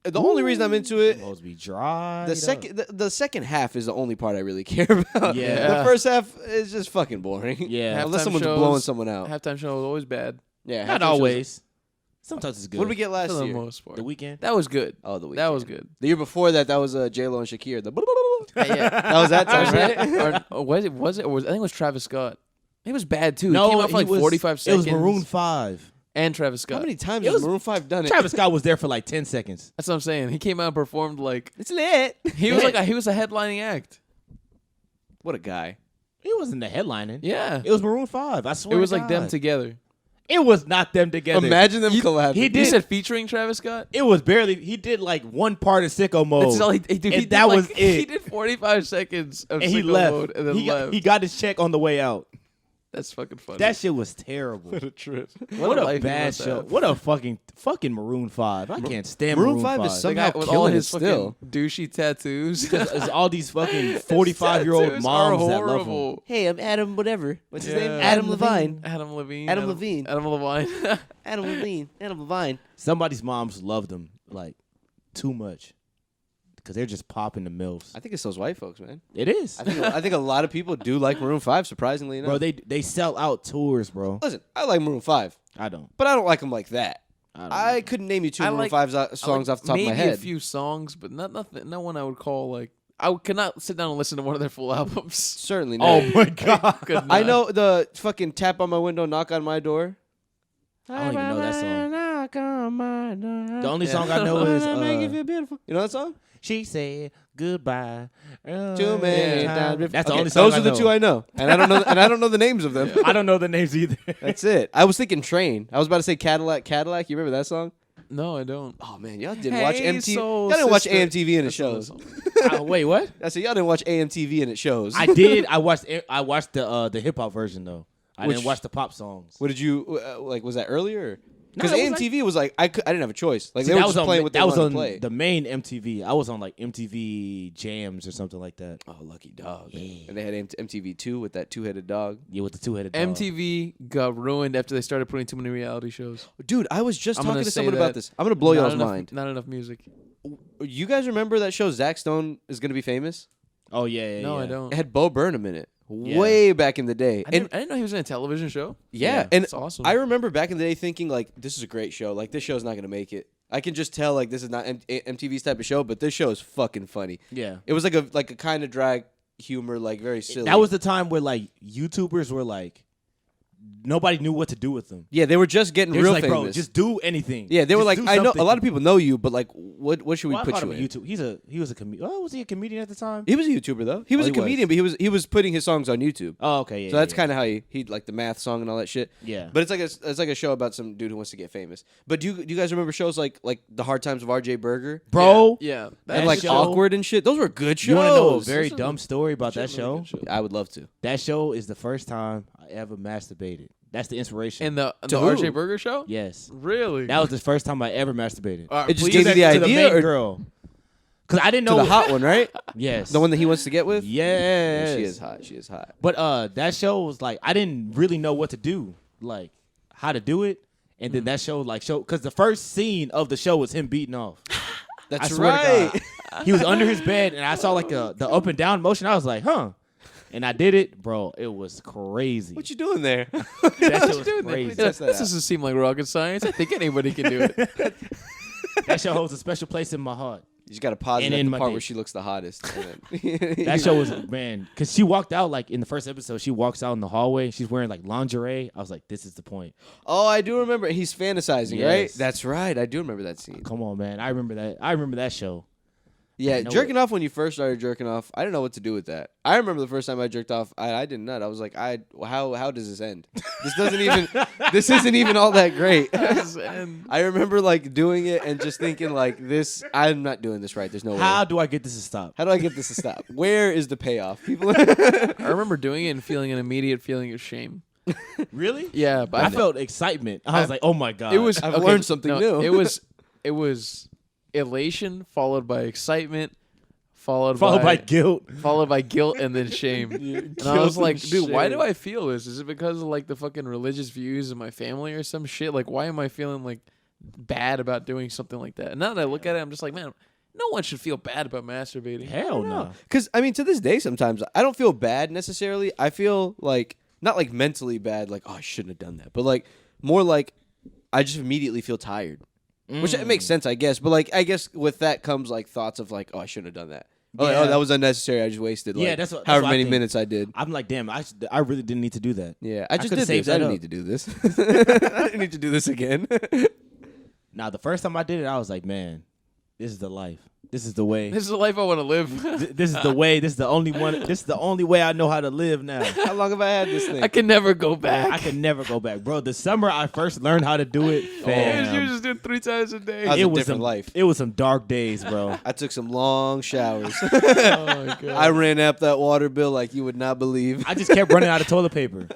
The only reason I'm into it, Supposed to be dry. the second half is the only part I really care about. Yeah. The first half is just fucking boring. Yeah. Unless Halftime someone's shows- blowing someone out. Halftime show was always bad Yeah, Not halftime shows- always. Sometimes it's good. What did we get last for the year? most part. The weekend? That was good. Oh, the weekend. That was good. The year before that was J-Lo and Shakira. The Yeah. that was that time, right? Or was it? Was it? Or was, I think it was Travis Scott. It was bad too. No, he came out for like 45 It seconds. was Maroon 5. and Travis Scott. How many times It has was- Maroon 5 done it? Travis Scott was there for like 10 seconds. That's what I'm saying. He came out and performed like It's lit. he was he was a headlining act. What a guy. He wasn't the headlining. Yeah, It was Maroon 5. I swear it was to like them God. together. It was not them together. Imagine them collabing. he You did- said featuring Travis Scott. It was barely. He did like one part of Sicko Mode. That's all he did. And He did that like, was it. He did 45 seconds of and he Sicko left. Mode and then he left. got his check on the way out. That's fucking funny. That shit was terrible. a trip. What a life he bad must show. have. What a fucking Maroon 5. I can't stand Maroon Maroon 5 is The some- guy somehow with all killing his it fucking still. douchey tattoos. It's all these fucking 45-year-old Tattoos moms are that love him. horrible. Hey, I'm Adam whatever. What's his Yeah. name? Adam Levine. Adam Levine. Adam Levine. Adam Levine. Adam Levine. Adam Levine. Somebody's moms loved them like too much because they're just popping the milfs. I think it's those white folks, man. It is, I think a lot of people do like Maroon 5, surprisingly enough. bro. They sell out tours, bro. Listen, I like Maroon 5, I don't. but I don't like them like that. don't I couldn't name you two I Maroon like- 5 I songs like off the top of my maybe head. a few songs, but nothing. No one I would call like. I cannot sit down and listen to one of their full albums. Certainly not. Oh my god. Could I not. know the fucking tap on my window, knock on my door. I don't even know that song. Knock on my door. The only song I know is Make it feel beautiful. You know that song? She Said Goodbye. Too many times. before. That's the Okay, only song those I are the know. two I know, and I don't know. And I don't know the names of them. I don't know the names either. That's it. I was thinking Train. I was about to say Cadillac. Cadillac. You remember that song? No, I don't. Oh man, y'all didn't watch Hey, MTV. soul Y'all didn't watch sister. AMTV and it That's not shows. the song. Wait, what? I said y'all didn't watch AMTV and it shows. I did. I watched the hip hop version though. I Which- didn't watch the pop songs. What did you like? Was that earlier? No, Because it was AMTV was like I didn't have a choice. Like See, they were that just was on playing what they that was wanted on to play. the main MTV. I was on like MTV Jams or something like that. Oh, lucky dog. Yeah. And they had MTV 2 with that two-headed dog. Yeah, with the two-headed dog. MTV got ruined after they started putting too many reality shows. Dude, I was just I'm talking gonna to say someone about that this. I'm gonna blow Not y'all's enough- mind. Not enough music. You guys remember that show Zach Stone is gonna be famous? Oh yeah. No, yeah. I don't. It had Bo Burnham in it. Yeah. Way back in the day. I didn't know he was in a television show. Yeah, and That's awesome. I remember back in the day thinking like, this is a great show. Like this show's not gonna make it. I can just tell like this is not MTV's type of show, but this show is fucking funny. Yeah. It was like a kind of drag humor, like very silly. That was the time where like YouTubers were like, nobody knew what to do with them. yeah. They were just getting They're real just like, famous. bro, just do anything. yeah, they were Just like, do I know a something. lot of people know you, but like, what should we Well, I put thought you him in? a YouTube. He was a comedian. Oh, was he a comedian at the time? He was a YouTuber though. He was Oh, a he was. comedian, but he was putting his songs on YouTube. Oh, okay. Yeah. So that's kind of how he like the math song and all that shit. Yeah. But it's like a show about some dude who wants to get famous. But do you guys remember shows like The Hard Times of R.J. Berger bro. Yeah. and That like show- Awkward and shit? Those were good shows. You want to know a very Those are dumb story about that Legitimately show? good I would love to. That show is the first time I ever masturbated. That's the inspiration. And the To RJ who? Burger show. yes, Really? that was the first time I ever masturbated. All right, It just please- gave you the To the idea, main or girl. Because I didn't to know the hot one, right? Yes, The one that he wants to get with. Yes, Yeah, she is hot. She is hot. But that show was like I didn't really know what to do, like how to do it, and then that show because the first scene of the show was him beating off. That's I swear right. to God. He was under his bed, and I saw like the up and down motion. I was like, huh. And I did it, bro. It was crazy. What you doing there? That shit was doing there? crazy. Test that This out. doesn't seem like rocket science. I think anybody can do it. That show holds a special place in my heart. You just got to pause And it at in the my part dick. where she looks the hottest. And then That show was man, because she walked out like in the first episode. She walks out in the hallway. She's wearing like lingerie. I was like, this is the point. Oh, I do remember. He's fantasizing, right? Yes. That's right. I do remember that scene. Come on, man. I remember that. I remember that show. Yeah, know jerking off when you first started jerking off, I didn't know what to do with that. I remember the first time I jerked off, I did nut. I was like, how does this end? This isn't even all that great. And I remember like doing it and just thinking like this, I'm not doing this right. There's no way. How do I get this to stop? How do I get this to stop? Where is the payoff? People I remember doing it and feeling an immediate feeling of shame. Really? Yeah, but I felt excitement. I was like, oh my god. it was. I've learned something new. It was elation followed by excitement, followed by guilt. and then shame. And I was like, dude, why do I feel this? Is it because of like the fucking religious views of my family or some shit? Like, why am I feeling like bad about doing something like that. And now that I look at it, I'm just like, man, no one should feel bad about masturbating. Hell no. Because, I mean, to this day, sometimes I don't feel bad necessarily. I feel like, not like mentally bad, like, oh, I shouldn't have done that. But like, more like, I just immediately feel tired. Which it makes sense, I guess. But like, I guess with that comes like thoughts of like, oh, I shouldn't have done that. Oh, like, oh, that was unnecessary. I just wasted like that's what however I many think. minutes I did. I'm like, damn, I really didn't need to do that. Yeah, I just could've did saved this. I that didn't up. need to do this. I didn't need to do this again. Now, the first time I did it, I was like, man, this is the life. This is the way. This is the life I want to live. This is the way. This is the only one. This is the only way I know how to live now. How long have I had this thing? I can never go back. I can never go back, bro. The summer I first learned how to do it, fam. You were just doing 3 times a day. How's it a was different some life. It was some dark days, bro. I took some long showers. Oh my god. I ran up that water bill like you would not believe. I just kept running out of toilet paper.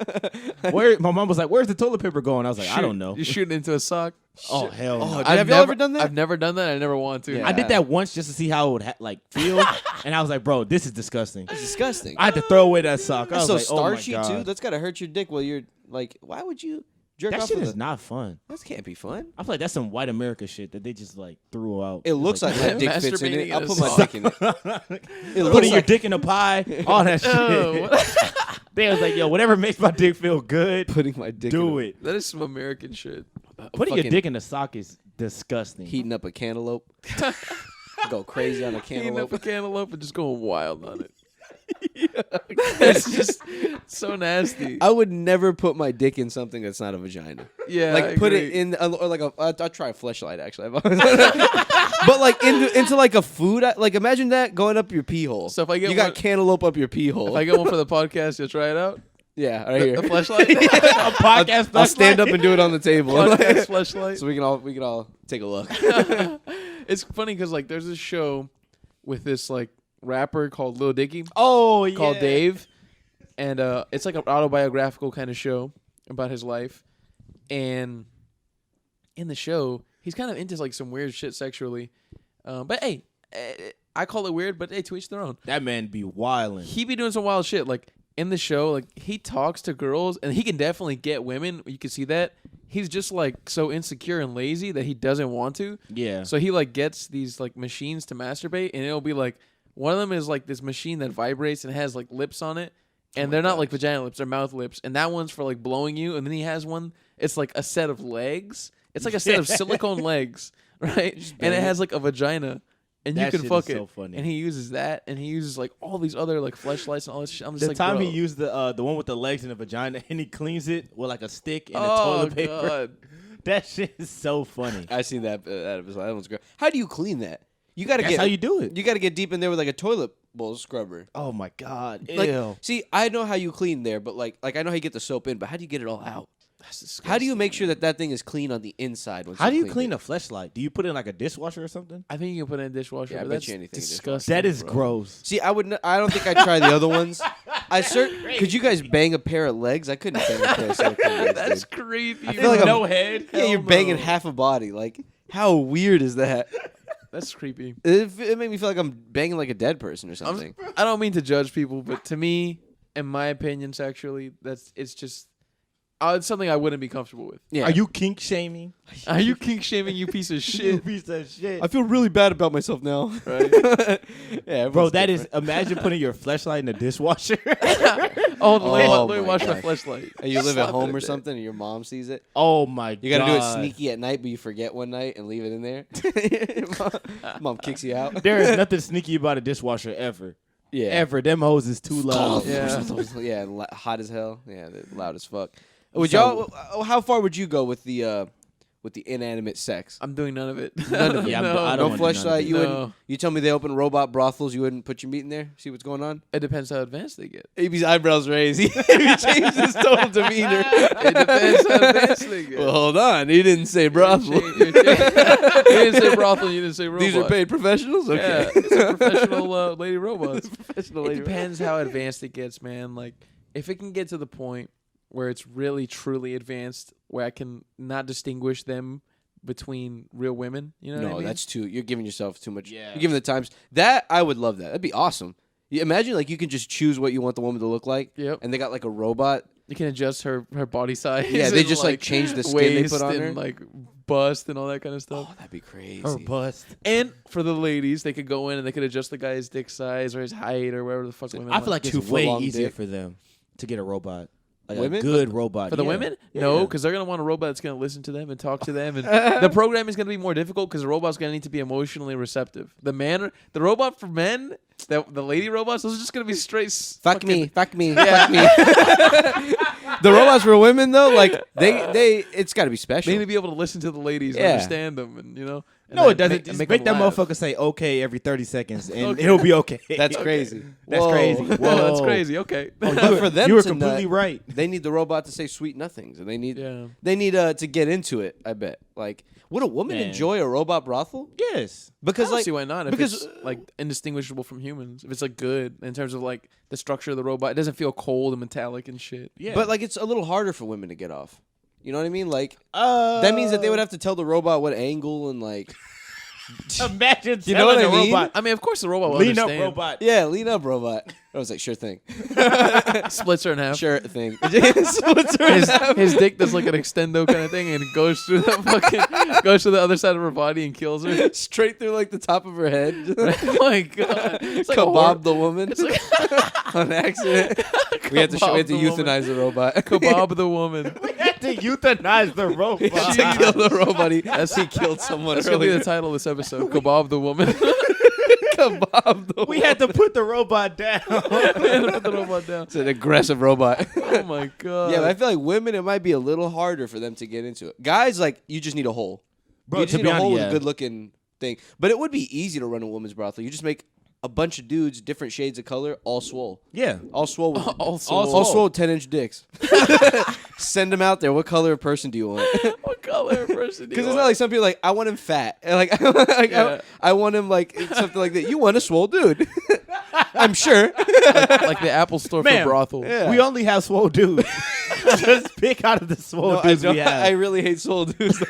My mom was like, "Where's the toilet paper going?" I was like, "I don't know." You're shooting into a sock. Oh hell! No. Have y'all ever done that? I've never done that. I never want to. Yeah. I did that once just to see how it would feel, and I was like, "Bro, this is disgusting." It's disgusting. I had to throw away that sock. I It's was so like, "Oh my starchy god, too. That's gotta hurt your dick while you're like, why would you jerk that off shit with is not fun." That can't be fun. I feel like that's some white America shit that they just like threw out. It looks like my dick fits in Masturbating it. I'll in put a my sock. dick in it. It looks putting your like dick in a pie, all that shit. Oh, They was like, "Yo, whatever makes my dick feel good, putting my dick in do it." that is some American shit. Putting your fucking dick in a sock is disgusting. Heating up a cantaloupe. Go crazy on a Heating cantaloupe. up a cantaloupe and just going wild on it. It's just so nasty. I would never put my dick in something that's not a vagina. Yeah, Like I put agree. it in, or like I'll try a fleshlight actually. But like into like a food, like imagine that going up your pee hole. So if I get you got one- cantaloupe up your pee hole. If I get one for the podcast, you'll try it out. Yeah, right here. A flashlight. a podcast. I'll stand up and do it on the table, Podcast flashlight. so we can all take a look. It's funny because like there's this show with this like rapper called Lil Dicky Oh yeah. called Dave, and it's like an autobiographical kind of show about his life. And in the show, he's kind of into like some weird shit sexually. But hey, I call it weird, but hey, to each their own. That man be wildin'. He be doing some wild shit. Like in the show, like he talks to girls and he can definitely get women. You can see that. He's just like so insecure and lazy that he doesn't want to. Yeah. So he like gets these like machines to masturbate, and it'll be like one of them is like this machine that vibrates and has like lips on it, and they're not like vagina lips, they're mouth lips, and that one's for like blowing you. And then he has one. It's like a set of legs. It's like a set of silicone legs, right? And it has like a vagina. And That you can shit fuck is it, so funny. and he uses that, and he uses like all these other like fleshlights and all this shit. I'm just The like, time bro. he used the one with the legs and the vagina, and he cleans it with like a stick and a Oh toilet paper. god, That shit is so funny. I seen that episode. That one's great. How do you clean that? You gotta That's get how you do it. You gotta get deep in there with like a toilet bowl scrubber. Oh my god. Like, Ew. see, I know how you clean there, but like I know how you get the soap in, but how do you get it all out? that's disgusting. How do you make sure that thing is clean on the inside? Once How do you cleaned clean it? a fleshlight? Do you put it in like a dishwasher or something? I think you can put it in a dishwasher. Yeah, I but bet that's you anything in a disgusting. That is bro. gross. See, I would. I don't think I'd try the other ones. Could you guys bang a pair of legs? I couldn't bang a pair of silicone legs. That's dude. creepy. I feel like no head. Yeah, you're Hell banging no. half a body. Like, how weird is that? That's creepy. It made me feel like I'm banging like a dead person or I'm- something. I don't mean to judge people, but to me, in my opinion, sexually, it's just it's something I wouldn't be comfortable with. Yeah. Are you kink shaming? Are you kink shaming, you piece of You shit? piece of shit. I feel really bad about myself now. Right? Yeah, Bro, everyone's that is. different. Imagine putting your fleshlight in a dishwasher. Oh, Oh let me my wash my gosh. fleshlight. And you live at Slap it home in or there. something, and your mom sees it. Oh my god. You got to do it sneaky at night, but you forget one night and leave it in there. Mom kicks you out. There is nothing sneaky about a dishwasher ever. Yeah. Ever. Them hoes is too loud. Yeah. Yeah, and hot as hell. Yeah, they're loud as fuck. Would y'all? How far would you go with the inanimate sex? I'm doing none of it. None of it. Yeah, no, I No don't wanna do none of fleshlight. it. You wouldn't. No. You tell me they open robot brothels. You wouldn't put your meat in there. See what's going on. It depends how advanced they get. AB's eyebrows raised. He changed his total demeanor. It depends how advanced they get. Well, hold on. He didn't say brothel. You didn't say brothel. You didn't say robot. These are paid professionals. Yeah, Okay. it's a professional lady robots. Professional It lady. depends how advanced it gets, man. Like, if it can get to the point where it's really, truly advanced, where I can not distinguish them between real women, you know what I No, mean? that's too. You're giving yourself too much. Yeah. You're giving the times. That I would love that. That'd be awesome. You imagine like you can just choose what you want the woman to look like. Yep. And they got like a robot You can adjust her body size. Yeah, they and, just like change the skin they put on waist her. and like bust and all that kind of stuff. Oh, that'd be crazy. Her bust. And for the ladies, they could go in and they could adjust the guy's dick size or his height or whatever the fuck women I feel want. like it's It's way long easier dick. for them to get a robot. Like Women? a good robot. For the Yeah. women? Yeah. No, because they're going to want a robot that's going to listen to them and talk to them. And the program is going to be more difficult because the robot's going to need to be emotionally receptive. The robot for men, the lady robots, those are just going to be straight. Fuck me. Fuck me. The robots for women though, like they it's got to be special. They need to be able to listen to the ladies and Yeah. understand them, and you know. And No, then it doesn't. Just make that them laugh. motherfucker say okay every 30 seconds, and Okay. it'll be okay. That's crazy. That's Whoa. crazy. Whoa, Whoa, that's crazy. Okay. But for them you were to completely nut, right. they need the robot to say sweet nothings, and they need Yeah. to get into it. I bet. Like, would a woman Man. enjoy a robot brothel? Yes. Because I don't like see why not. If because it's like indistinguishable from humans, if it's like good in terms of like the structure of the robot, it doesn't feel cold and metallic and shit. Yeah. but like it's a little harder for women to get off. You know what I mean? Like that means that they would have to tell the robot what angle and like imagine. You know what telling I a mean? robot. I mean, of course the robot will Lean up, understand. robot. yeah, lean up, robot. I was like, sure thing, Splits her in half. sure thing. Splits her in half. His dick does like an extendo kind of thing and goes through goes to the other side of her body and kills her. Straight through like the top of her head. Oh my god! It's like a Kebab the woman It's like on accident. We had to Kebab the euthanize the robot. Kebab the woman. We had to euthanize the robot. to kill the robot as he killed someone That's gonna be earlier. the title of this episode. Kebab the woman. Kebab the We had to put the robot down. Put the robot down. It's an aggressive robot. Oh my god! Yeah, but I feel like women, it might be a little harder for them to get into it. Guys, like, you just need a hole. Bro, you just to need be a hole honest, with yeah. a good-looking thing. But it would be easy to run a woman's brothel. You just make a bunch of dudes, different shades of color, all swole. Yeah. All swole with All all swole with 10-inch dicks. Send them out there. What color of person do you want? What color person? Because it's not like some people like, I want him fat. And like, Yeah. I want him like something like that. You want a swole dude. I'm sure. like the Apple Store Ma'am. for brothels. Yeah. We only have swole dudes. Just pick out of the swole No, I, dudes we don't, have. I really hate swole dudes.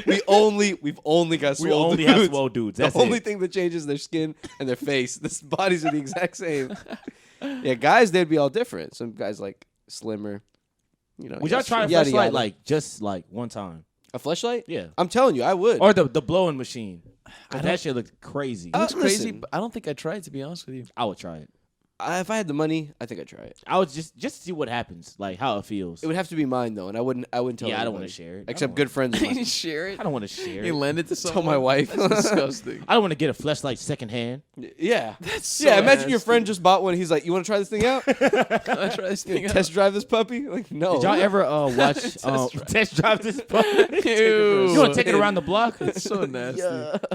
we've only got we swole only dudes. have swole dudes. That's The only it. thing that changes their skin and their face. The bodies are the exact same. Yeah, guys, they'd be all different. Some guys like slimmer. You know. Would y'all try a yada, fleshlight yada. like just like one time? a fleshlight? Yeah. I'm telling you, I would. Or the blowing machine. 'Cause that shit looked crazy. It looks crazy, listen. but I don't think I tried, to be honest with you. I would try it. If I had the money, I think I'd try it. I would just see what happens, like how it feels. It would have to be mine though, and I wouldn't tell. Yeah, I don't anybody. wanna share it. I Except don't good friends of mine. Share it. I don't want to share You it. lend it to Tell someone. my wife. That's disgusting. I don't want to get a fleshlight secondhand. Yeah. That's so Yeah, imagine your nasty. friend just bought one. He's like, "You want to try this thing out? Can I try this thing out? Test drive this puppy?" Like, no. Did y'all ever watch test drive this puppy? Ew. You want to take it around the block? It's so nasty.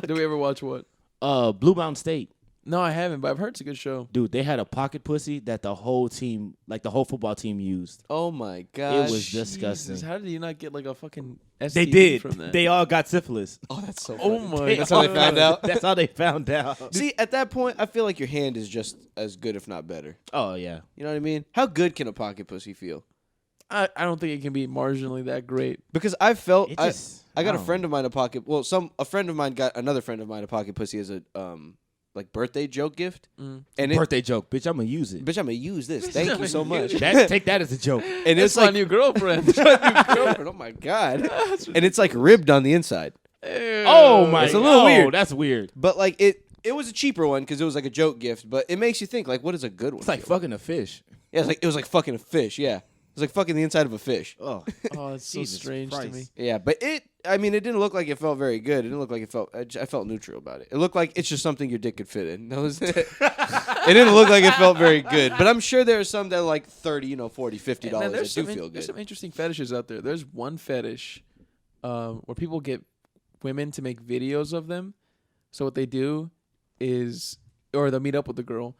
Did we ever watch what? Blue Mountain State. No, I haven't, but I've heard it's a good show. Dude, they had a pocket pussy that the whole team, like the whole football team used. Oh my god. It was disgusting. Jesus, how did you not get like a fucking STD They did. from that? They all got syphilis. Oh, that's so. Oh funny. my That's how they God. found out. That's how they found out. See, at that point, I feel like your hand is just as good, if not better. Oh yeah. You know what I mean? How good can a pocket pussy feel? I don't think it can be marginally that great. Because I felt It I just- got I a don't friend of mine a pocket. Well, a friend of mine got another friend of mine a pocket pussy as a like birthday joke gift. And it, Birthday joke, bitch. I'm gonna use it. bitch, I'm gonna use this. Thank you so much. Take that as a joke. And It's it's my like new girlfriend. girlfriend. Oh my god! And it's like ribbed on the inside. Oh my! It's a little weird. That's weird. But like it was a cheaper one because it was like a joke gift. But it makes you think like, what is a good one? It's like feel? fucking a fish. Yeah, it was like fucking a fish. Yeah, it was like fucking the inside of a fish. Oh, Oh, it's so Jesus strange to Christ. me. Yeah, but it didn't look like it felt very good. It didn't look like it felt. I felt neutral about it. It looked like it's just something your dick could fit in. That was it. It didn't look like it felt very good. But I'm sure there are some that are like $30, $40, $50 And then that do feel There's good. some interesting fetishes out there. There's one fetish where people get women to make videos of them. So what they do is, or they'll meet up with the girl.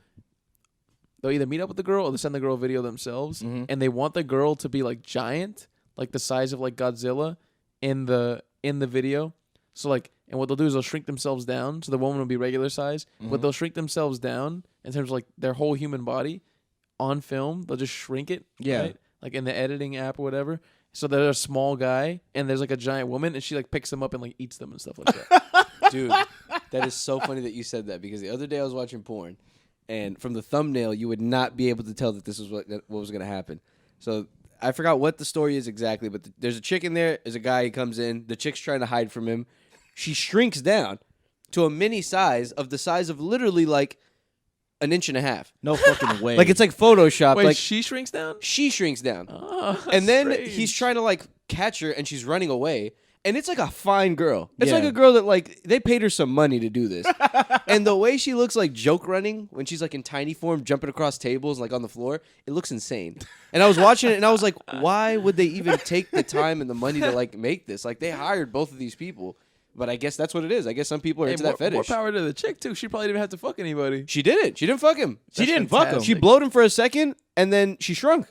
They'll either meet up with the girl or they'll send the girl a video themselves. Mhm. And they want the girl to be like giant, like the size of like Godzilla in the video. So like, and what they'll do is they'll shrink themselves down. So the woman will be regular size, but they'll shrink themselves down in terms of like their whole human body on film. They'll just shrink it. Yeah. Right? Like in the editing app or whatever. So there's a small guy and there's like a giant woman and she like picks them up and like eats them and stuff like that. Dude, that is so funny that you said that because the other day I was watching porn, and from the thumbnail you would not be able to tell that this was what was going to happen. So I forgot what the story is exactly, but there's a chick in there. There's a guy. He comes in. The chick's trying to hide from him. She shrinks down to a mini size of the size of literally like an inch and a half. No fucking way. Like it's like Photoshop. Wait, like she shrinks down? she shrinks down. Oh, And then strange. he's trying to like catch her, and she's running away. And it's like a fine girl. It's Yeah. like a girl that like they paid her some money to do this. And the way she looks like joke running when she's like in tiny form, jumping across tables like on the floor, it looks insane. And I was watching it, and I was like, why would they even take the time and the money to like make this? Like they hired both of these people, but I guess that's what it is. I guess some people are into that fetish. More power to the chick too. She probably didn't have to fuck anybody. She didn't. She didn't fuck him. she didn't fuck him. fantastic. She blowed him for a second, and then she shrunk.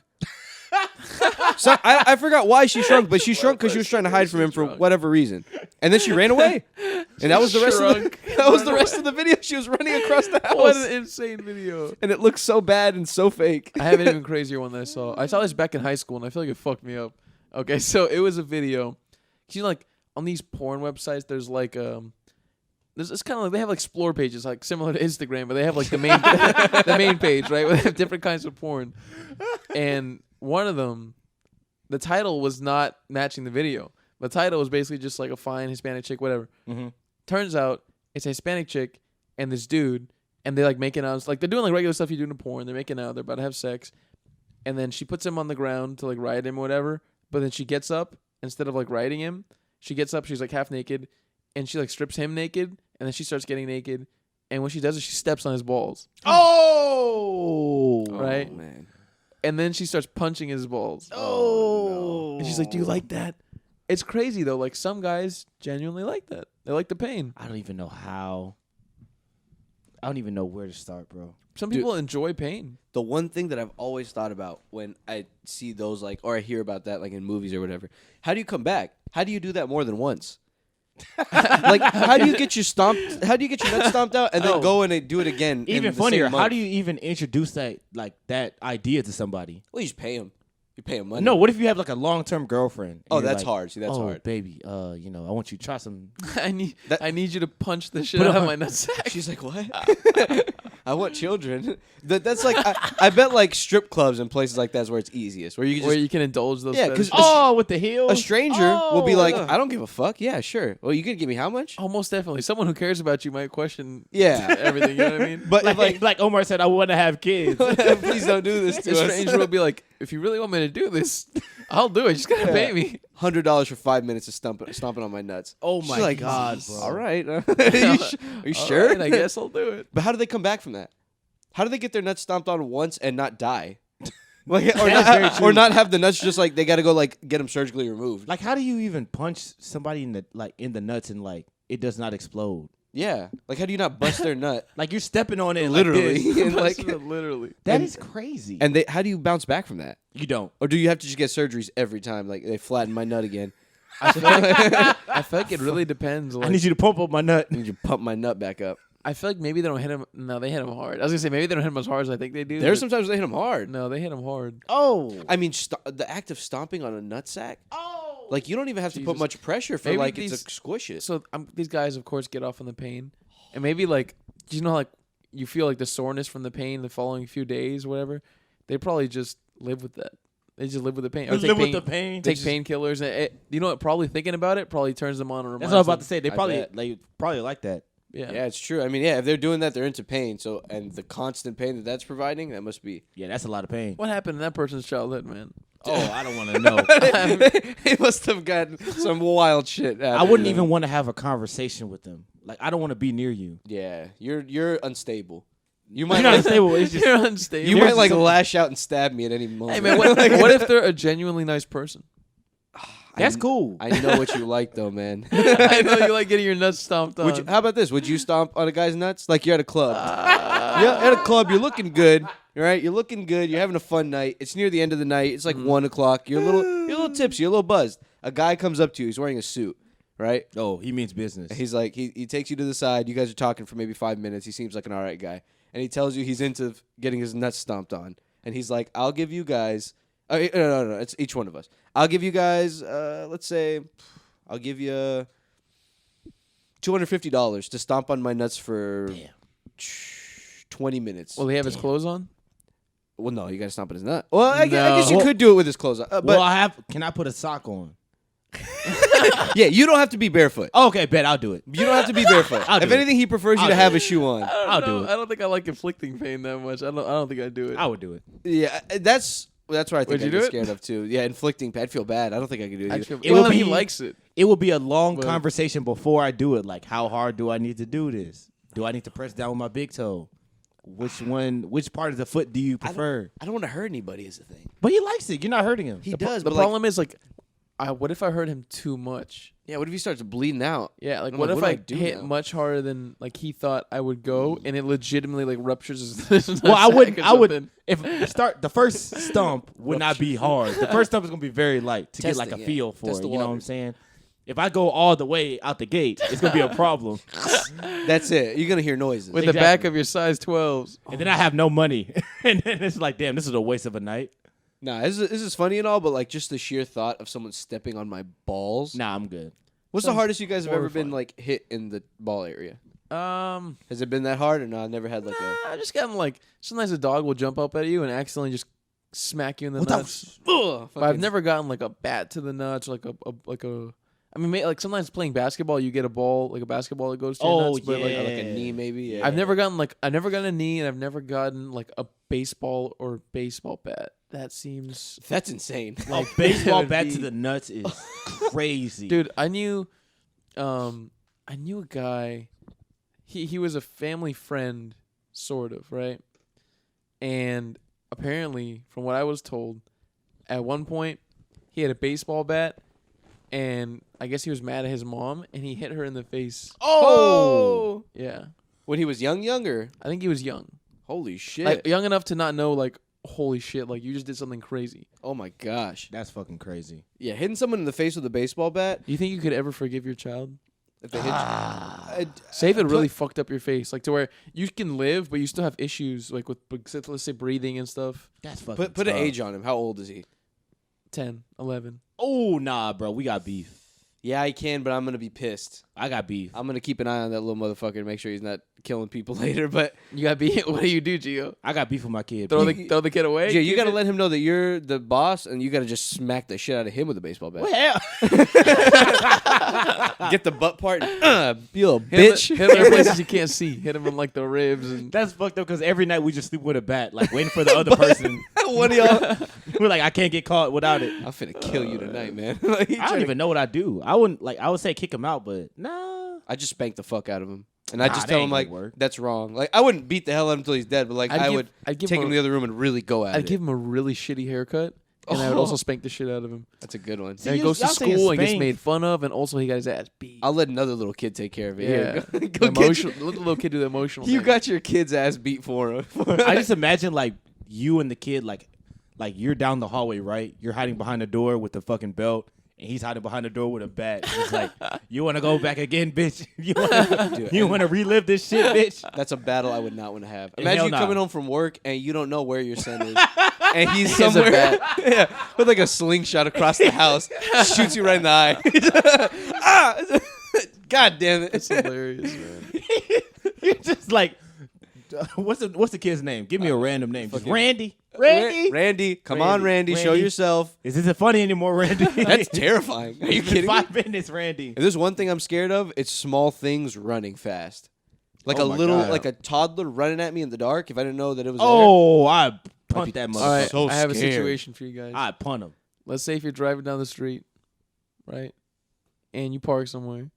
So I forgot why she shrunk, but she shrunk because she was trying to hide from him for whatever reason, and then she ran away, and that was the rest of the video. She was running across the house. What an insane video. And it looked so bad and so fake. I have an even crazier one that I saw. I saw this back in high school, and I feel like it fucked me up. Okay, so it was a video. You know, like on these porn websites, there's like it's kind of like they have like explore pages, like similar to Instagram, but they have like the main the main page, right? Where they have different kinds of porn, and one of them, the title was not matching the video. The title was basically just like a fine Hispanic chick, whatever. Mm-hmm. Turns out it's a Hispanic chick and this dude, and they like making out. Like they're doing like regular stuff you do in porn. They're making out. They're about to have sex, and then she puts him on the ground to like ride him or whatever. But then she gets up instead of like riding him. She gets up. She's like half naked, and she like strips him naked, and then she starts getting naked. And when she does it, she steps on his balls. Oh, Right? Oh, man. And then she starts punching his balls. Oh, And she's like, "Do you like that?" It's crazy though. Like some guys genuinely like that. They like the pain. I don't even know how. I don't even know where to start, bro. Some Dude. people enjoy pain. The one thing that I've always thought about when I see those like, or I hear about that like in movies or whatever, how do you come back? How do you do that more than once? Like, how do you get your stomped? How do you get your nuts stomped out and then go and do it again? in Even the funnier, same how month? do you even introduce that idea to somebody? Well, you just pay them. You pay them money. No, what if you have like a long-term girlfriend? and Oh, you're that's like, hard. See, that's oh, hard. baby, I want you to try some. I need you to punch the shit Put out of on- my nutsack. She's like, what? I want children. That's like, I bet like strip clubs and places like that's where it's easiest. Where you can Where just, you can indulge those. Yeah, 'cause fetishes. Oh, with the heels. a stranger will be like, yeah. I don't give a fuck. Yeah, sure. Well, you can give me how much? Oh, most definitely. Someone who cares about you might question Yeah. everything. You know what I mean? But if, like Omar said, I want to have kids. please don't do this to The us. stranger will be like, "If you really want me to do this, I'll do it. You just gotta pay me." $100 for 5 minutes of stomping on my nuts. Oh She's my like, God, "Oh, bro. all right. Are you All sure? right, I guess I'll do it. But how do they come back from that? How do they get their nuts stomped on once and not die? Like, or, That's very not, true. or not have the nuts just like they got to go like get them surgically removed. Like, how do you even punch somebody in the nuts and like it does not explode? Yeah. Like, how do you not bust their nut? Like you're stepping on it Literally. Like this. And, like, Literally. That is crazy. and how do you bounce back from that? you don't. Or do you have to just get surgeries every time? Like they flatten my nut again. I feel like it really depends. I Like, need you to pump up my nut. I need you to pump my nut back up. I feel like maybe they don't hit him. No, they hit him hard. I was gonna say maybe they don't hit him as hard as I think they do. There's but sometimes they hit them hard. no, they hit him hard. Oh. I mean, the act of stomping on a nutsack. Oh. Like you don't even have to put Jesus. much pressure for Maybe like it's these- a squish it. So these guys, of course, get off on the pain, and maybe like, you know, like you feel like the soreness from the pain the following few days, whatever. They probably just live with that. They just live with the pain. Or Live with the pain. Take painkillers, and you know what? Probably thinking about it probably turns them on and reminds That's what I was about to them. say. They bet. probably like that. Yeah. Yeah, it's true. I mean, yeah, if they're doing that, they're into pain. So, and the constant pain that that's providing, that must be. Yeah, that's a lot of pain. What happened in that person's childhood, man? Oh, I don't want to know. He must have gotten some wild shit. I wouldn't even want to have a conversation with them. Like I don't want to be near you. Yeah, you're unstable. You You're might not like, unstable. It's just You're unstable. you might like lash out and stab me at any moment. Hey man, what if they're a genuinely nice person? that's cool. I know what you like though, man. I know you like getting your nuts stomped on. Would you, how about this? Would you stomp on a guy's nuts? Like you're at a club. You're at a club. You're looking good. All right. You're looking good. You're having a fun night. It's near the end of the night. It's like 1 o'clock. You're a little tipsy. You're a little buzzed. A guy comes up to you. He's wearing a suit. Right. Oh, he means business. He's like he takes you to the side. You guys are talking for maybe 5 minutes. He seems like an all right guy, and he tells you he's into getting his nuts stomped on. And he's like, "I'll give you guys." No. It's each one of us. I'll give you guys. Let's say, I'll give you $250 to stomp on my nuts for 20 minutes. Will he have his clothes on? Well, no, you got to stomp on his nut. Well, I guess you Well- could do it with his clothes on. But Well, can I put a sock on? yeah, you don't have to be barefoot. Okay, bet I'll do it. You don't have to be barefoot. I'll do If it. anything, he prefers you I'll to do have it. a shoe on. I'll do it. I don't think I like inflicting pain that much. I don't think I'd do it. I would do it. Yeah, that's what I think Would you I'd do be it? scared of too. Yeah, inflicting pain. I'd feel bad. I don't think I could do it. I'd Either. feel, It well, would he be- likes it. It would be a long But- conversation before I do it. Like, how hard do I need to do this? Do I need to press down with my big toe? Which part of the foot do you prefer? I don't want to hurt anybody. Is the thing. But he likes it. You're not hurting him. He does. The but problem is like, what if I hurt him too much? yeah. What if he starts bleeding out? Yeah, like I'm what like, if what do I I do hit now? much harder than like he thought I would go, and it legitimately like ruptures his Well, I wouldn't. or I would. something? If the first stump would not be hard. The first stump is gonna be very light to get like a Testing, yeah. feel for Test it. the You know what I'm waters. saying? If I go all the way out the gate, it's gonna be a problem. That's it. You're gonna hear noises. With the back Exactly. of your size 12s. And then I have no money, and then it's like, damn, this is a waste of a night. Nah, this is funny and all, but like just the sheer thought of someone stepping on my balls. Nah, I'm good. What's the Sounds hardest you guys have ever been horrifying. like hit in the ball area? Um, Has it been that hard or no? I've never had like a. I just gotten like sometimes a dog will jump up at you and accidentally just smack you in the What the nuts. Ugh, But I've never gotten like a bat to the nuts, or like a. I mean, like sometimes playing basketball, you get a ball, like a basketball that goes to your Oh, nuts. But like, yeah. like a knee maybe. Yeah. I've never gotten a knee, and I've never gotten like a baseball or baseball bat. That seems, That's insane. A baseball would bat be- to the nuts is crazy, dude. I knew a guy. He was a family friend, sort of, right? And apparently, from what I was told, at one point he had a baseball bat, and I guess he was mad at his mom, and he hit her in the face. Oh! Yeah, When he was younger. I think he was young, Holy shit! like young enough to not know, like, holy shit, like you just did something crazy. Oh my gosh. That's fucking crazy. Yeah, hitting someone in the face with a baseball bat. Do you think you could ever forgive your child? If they hit you. Say if it really fucked up your face, like to where you can live, but you still have issues, like with, let's say, breathing and stuff. That's fucking. Put an tough. age on him. How old is he? 10, 11. Oh nah, bro, we got beef. Yeah, I can, but I'm gonna be pissed. I got beef. I'm gonna keep an eye on that little motherfucker to make sure he's not killing people later. But You got beat. What do you do, Gio? I got beef with my kid. Throw bro. the kid away? yeah, you Keep gotta it? let him know that you're the boss, and you gotta just smack the shit out of him with a baseball bat. Well, Get the butt part. You little Hit him, bitch. hit him in places you can't see. Hit him in like the ribs and. that's fucked up because every night we just sleep with a bat, like waiting for the other person. One of y'all. We're like, I can't get caught without it. I'm finna kill you tonight, man. Like, he I don't trying to- even know what I do. I wouldn't like. I would say kick him out, but nah. I just spank the fuck out of him, and I Nah, just that tell ain't him gonna like work. that's wrong. Like I wouldn't beat the hell out of him until he's dead, but like I'd give take him him to the other room and really go at I'd it. give him a really shitty haircut, and I would also spank the shit out of him. That's a good one. And he you- goes to y'all saying school and gets spank. made fun of, and also he got his ass beat. I'll let another little kid take care of it. Yeah, Here, go The get emotional. Let the little kid do the emotional. you thing. got your kid's ass beat for him. I just imagine like you and the kid, like you're down the hallway, right? You're hiding behind the door with the fucking belt, and he's hiding behind the door with a bat. It's like, you want to go back again, bitch? You want to relive this shit, bitch? That's a battle I would not want to have. Hell Imagine you nah. coming home from work and you don't know where your son is, and he's He has a somewhere bat. yeah, with like a slingshot across the house, shoots you right in the eye. Ah! God damn it! It's hilarious, man. You're just like, what's the kid's name? Give me a random name. Just Fucking- Randy. Randy. Randy, come on, Randy, show Randy. yourself. Is this funny anymore, Randy? That's terrifying. Are you It's been kidding me? 5 minutes, Randy. If there's one thing I'm scared of, it's small things running fast. Like Oh a my little, God. like a toddler running at me in the dark. If I didn't know that it was Oh, I punt that be- All right, motherfucker. So I have a scared. situation for you guys. I punt him. Let's say if you're driving down the street, right, and you park somewhere,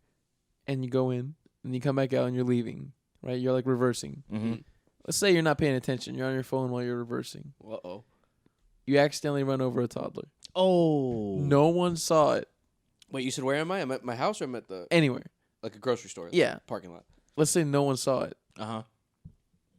and you go in, and you come back out, and you're leaving, right? You're like reversing. Mm-hmm. Let's say you're not paying attention. You're on your phone while you're reversing. there. Uh-oh. You accidentally run over a toddler. Oh. No one saw it Wait, you said where am I? I'm at my house or I'm at the anywhere. like a grocery store? Like Yeah. a parking lot. Let's say no one saw it. Uh-huh.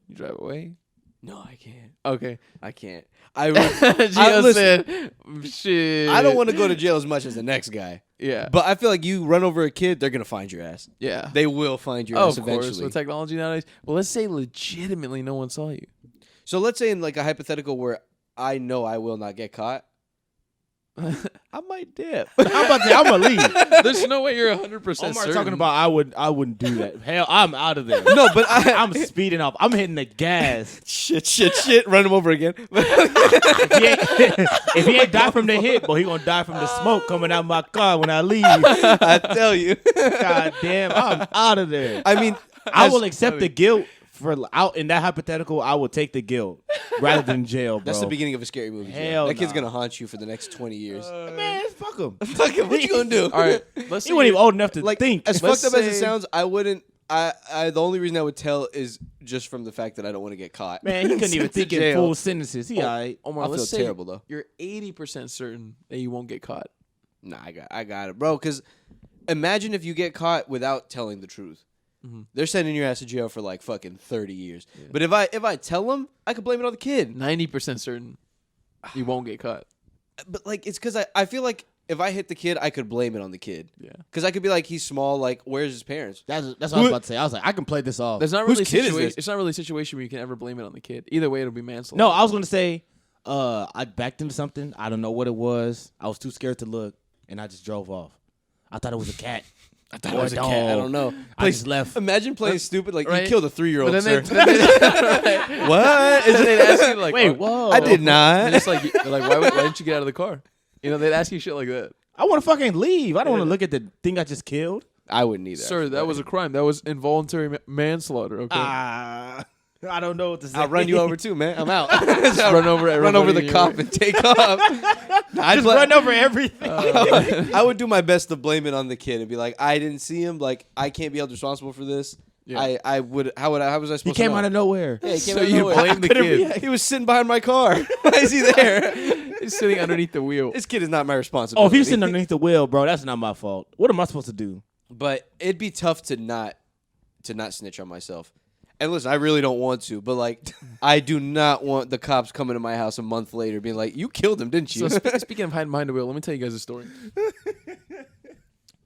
You drive away. No, I can't. Okay. I can't. I would, Gio listen, said, "Shit." I don't want to go to jail as much as the next guy. Yeah. But I feel like you run over a kid, they're gonna find your ass. Yeah. They will find your Oh, ass of course. eventually. With technology nowadays. Well, let's say legitimately no one saw you. So let's say in like a hypothetical where I know I will not get caught. I might dip. I'm about to say, I'm gonna leave. There's no way you're 100% Omar certain. talking about I wouldn't do that. Hell, I'm out of there. No, but I'm speeding off. I'm hitting the gas. shit. Run him over again. If he ain't die from the hit, but he gonna die from the smoke coming out my car when I leave. I tell you. God damn, I'm out of there. I mean, I will accept the guilt for out in that hypothetical. I will take the guilt rather than jail, bro. that's the beginning of a scary movie. Hell that kid's nah. gonna haunt you for the next 20 years. Man, fuck him. Fuck him. What you gonna do? All right, let's He say wasn't even you're- old enough to Like, think. as Let's fucked up as it say- sounds, I wouldn't. I the only reason I would tell is just from the fact that I don't want to get caught. Man, he couldn't even Sent to think in jail. full sentences. He alright. Omar, I let's feel say terrible though. you're 80% certain that you won't get caught. Nah, I got it, bro. Because imagine if you get caught without telling the truth. They're sending your ass to jail for like fucking 30 years. Yeah. But if I tell them, I could blame it on the kid. 90% certain you won't get caught. But like, it's because I feel like if I hit the kid, I could blame it on the kid. Yeah. Because I could be like, he's small. Like, where's his parents? That's what I was about to say. I was like, I can play this off. There's not Whose really kid is situation. this? It's not really a situation where you can ever blame it on the kid. Either way, it'll be manslaughter. No, I was gonna say, I backed into something. I don't know what it was. I was too scared to look, and I just drove off. I thought it was a cat. I thought it was a cat. I don't know. I just left. Imagine playing stupid. Like, right. you killed a 3-year-old, But sir. then they What? and then they'd ask you like, Wait, oh, whoa! I did and not. it's like, they're like, why didn't you get out of the car? You know, they'd ask you shit like that. I want to fucking leave. I don't want to look at the thing I just killed. I wouldn't either. Sir, that was a crime. That was involuntary manslaughter. Okay. I don't know what to say. I'll run you over too, man. I'm out. Just run over Run over everybody the in cop your- and take off. I'd Just run over everything. I would do my best to blame it on the kid and be like, I didn't see him. Like, I can't be held responsible for this. Yeah. I would. How was I supposed He to came know? out of nowhere. Yeah, he came So out of you nowhere. blame the couldn't kid. react. He was sitting behind my car. Why is he there? He's sitting underneath the wheel. This kid is not my Oh, responsibility. if he was sitting underneath the wheel, bro, that's not my fault. What am I supposed to do? But it'd be tough to not snitch on myself. And listen, I really don't want to, but like, I do not want the cops coming to my house a month later being like, "You killed him, didn't you?" So speaking of hiding behind the wheel, let me tell you guys a story.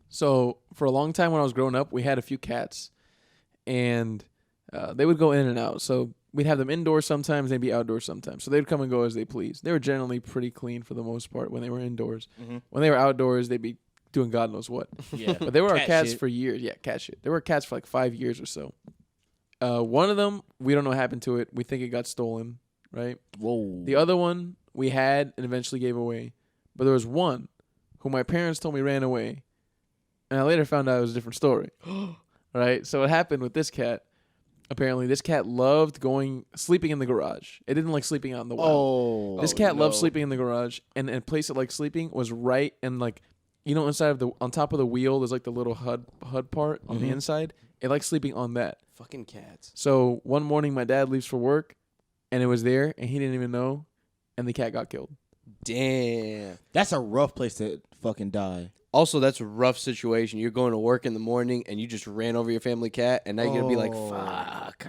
So for a long time when I was growing up, we had a few cats, and they would go in and out. So we'd have them indoors sometimes, they'd be outdoors sometimes. So they'd come and go as they please. They were generally pretty clean for the most part when they were indoors. Mm-hmm. When they were outdoors, they'd be doing God knows what. Yeah, But they were our Cat cats shit. for years. Yeah, cat shit. They were cats for like 5 years or so. One of them, we don't know what happened to it. We think it got stolen, right? Whoa. The other one we had and eventually gave away. But there was one who my parents told me ran away. And I later found out it was a different story. Right? So what happened with this cat, apparently this cat loved sleeping in the garage. It didn't like sleeping out in the wild. Oh. This cat loved sleeping in the garage, and a place it liked sleeping was right in like, you know, on top of the wheel, there's like the little HUD part on the inside. It likes sleeping on that. Fucking cats. So one morning my dad leaves for work, and it was there, and he didn't even know, and the cat got killed. Damn. That's a rough place to fucking die. Also, that's a rough situation. You're going to work in the morning and you just ran over your family cat, and now you're gonna be like, "Fuck,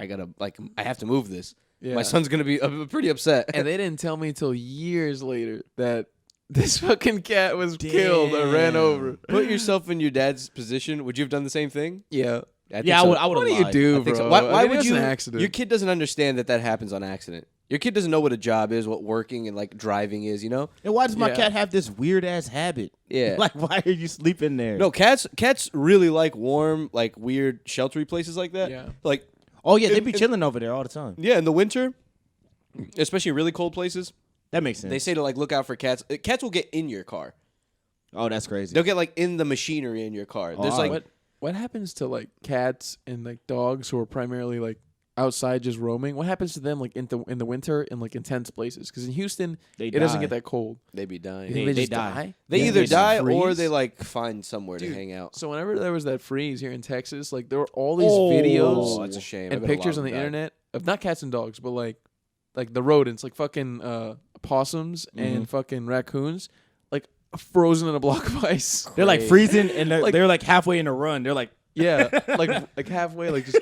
I have to move this." Yeah. My son's gonna be pretty upset. And they didn't tell me until years later that this fucking cat was killed or ran Damn. over. Put yourself in your dad's position. Would you have done the same thing? Yeah. think Yeah, so. I would What have do you lied. do, I think bro? so. Why I mean, would it's you? an accident. Your kid doesn't understand that happens on accident. Your kid doesn't know what a job is, what working and like driving is. You know? And why does my Yeah. cat have this weird ass habit? Yeah. Like, why are you sleeping there? No, cats really like warm, like weird, sheltery places like that. Yeah. Like, Oh yeah, they be chilling over there all the time. yeah, in the winter, especially in really cold places, That makes sense. they say to like look out for cats. Cats will get in your car. Oh, that's crazy. They'll get like in the machinery in your car. There's Oh, like What happens to like cats and like dogs who are primarily like outside just roaming? What happens to them like in the winter in like intense places? Because in Houston, They it doesn't die. get that cold. they be dying. You think They just die. They Yeah, either just die or freeze? they like find somewhere to Dude, hang out. So whenever there was that freeze here in Texas, like there were all these Oh, videos that's a shame. I and bet a lot pictures of on the them died. internet of not cats and dogs, but like the rodents, like fucking possums and fucking raccoons, like frozen in a block of ice. They're like Great. freezing and Like- they're like halfway in a run. They're like, Yeah, like halfway, like just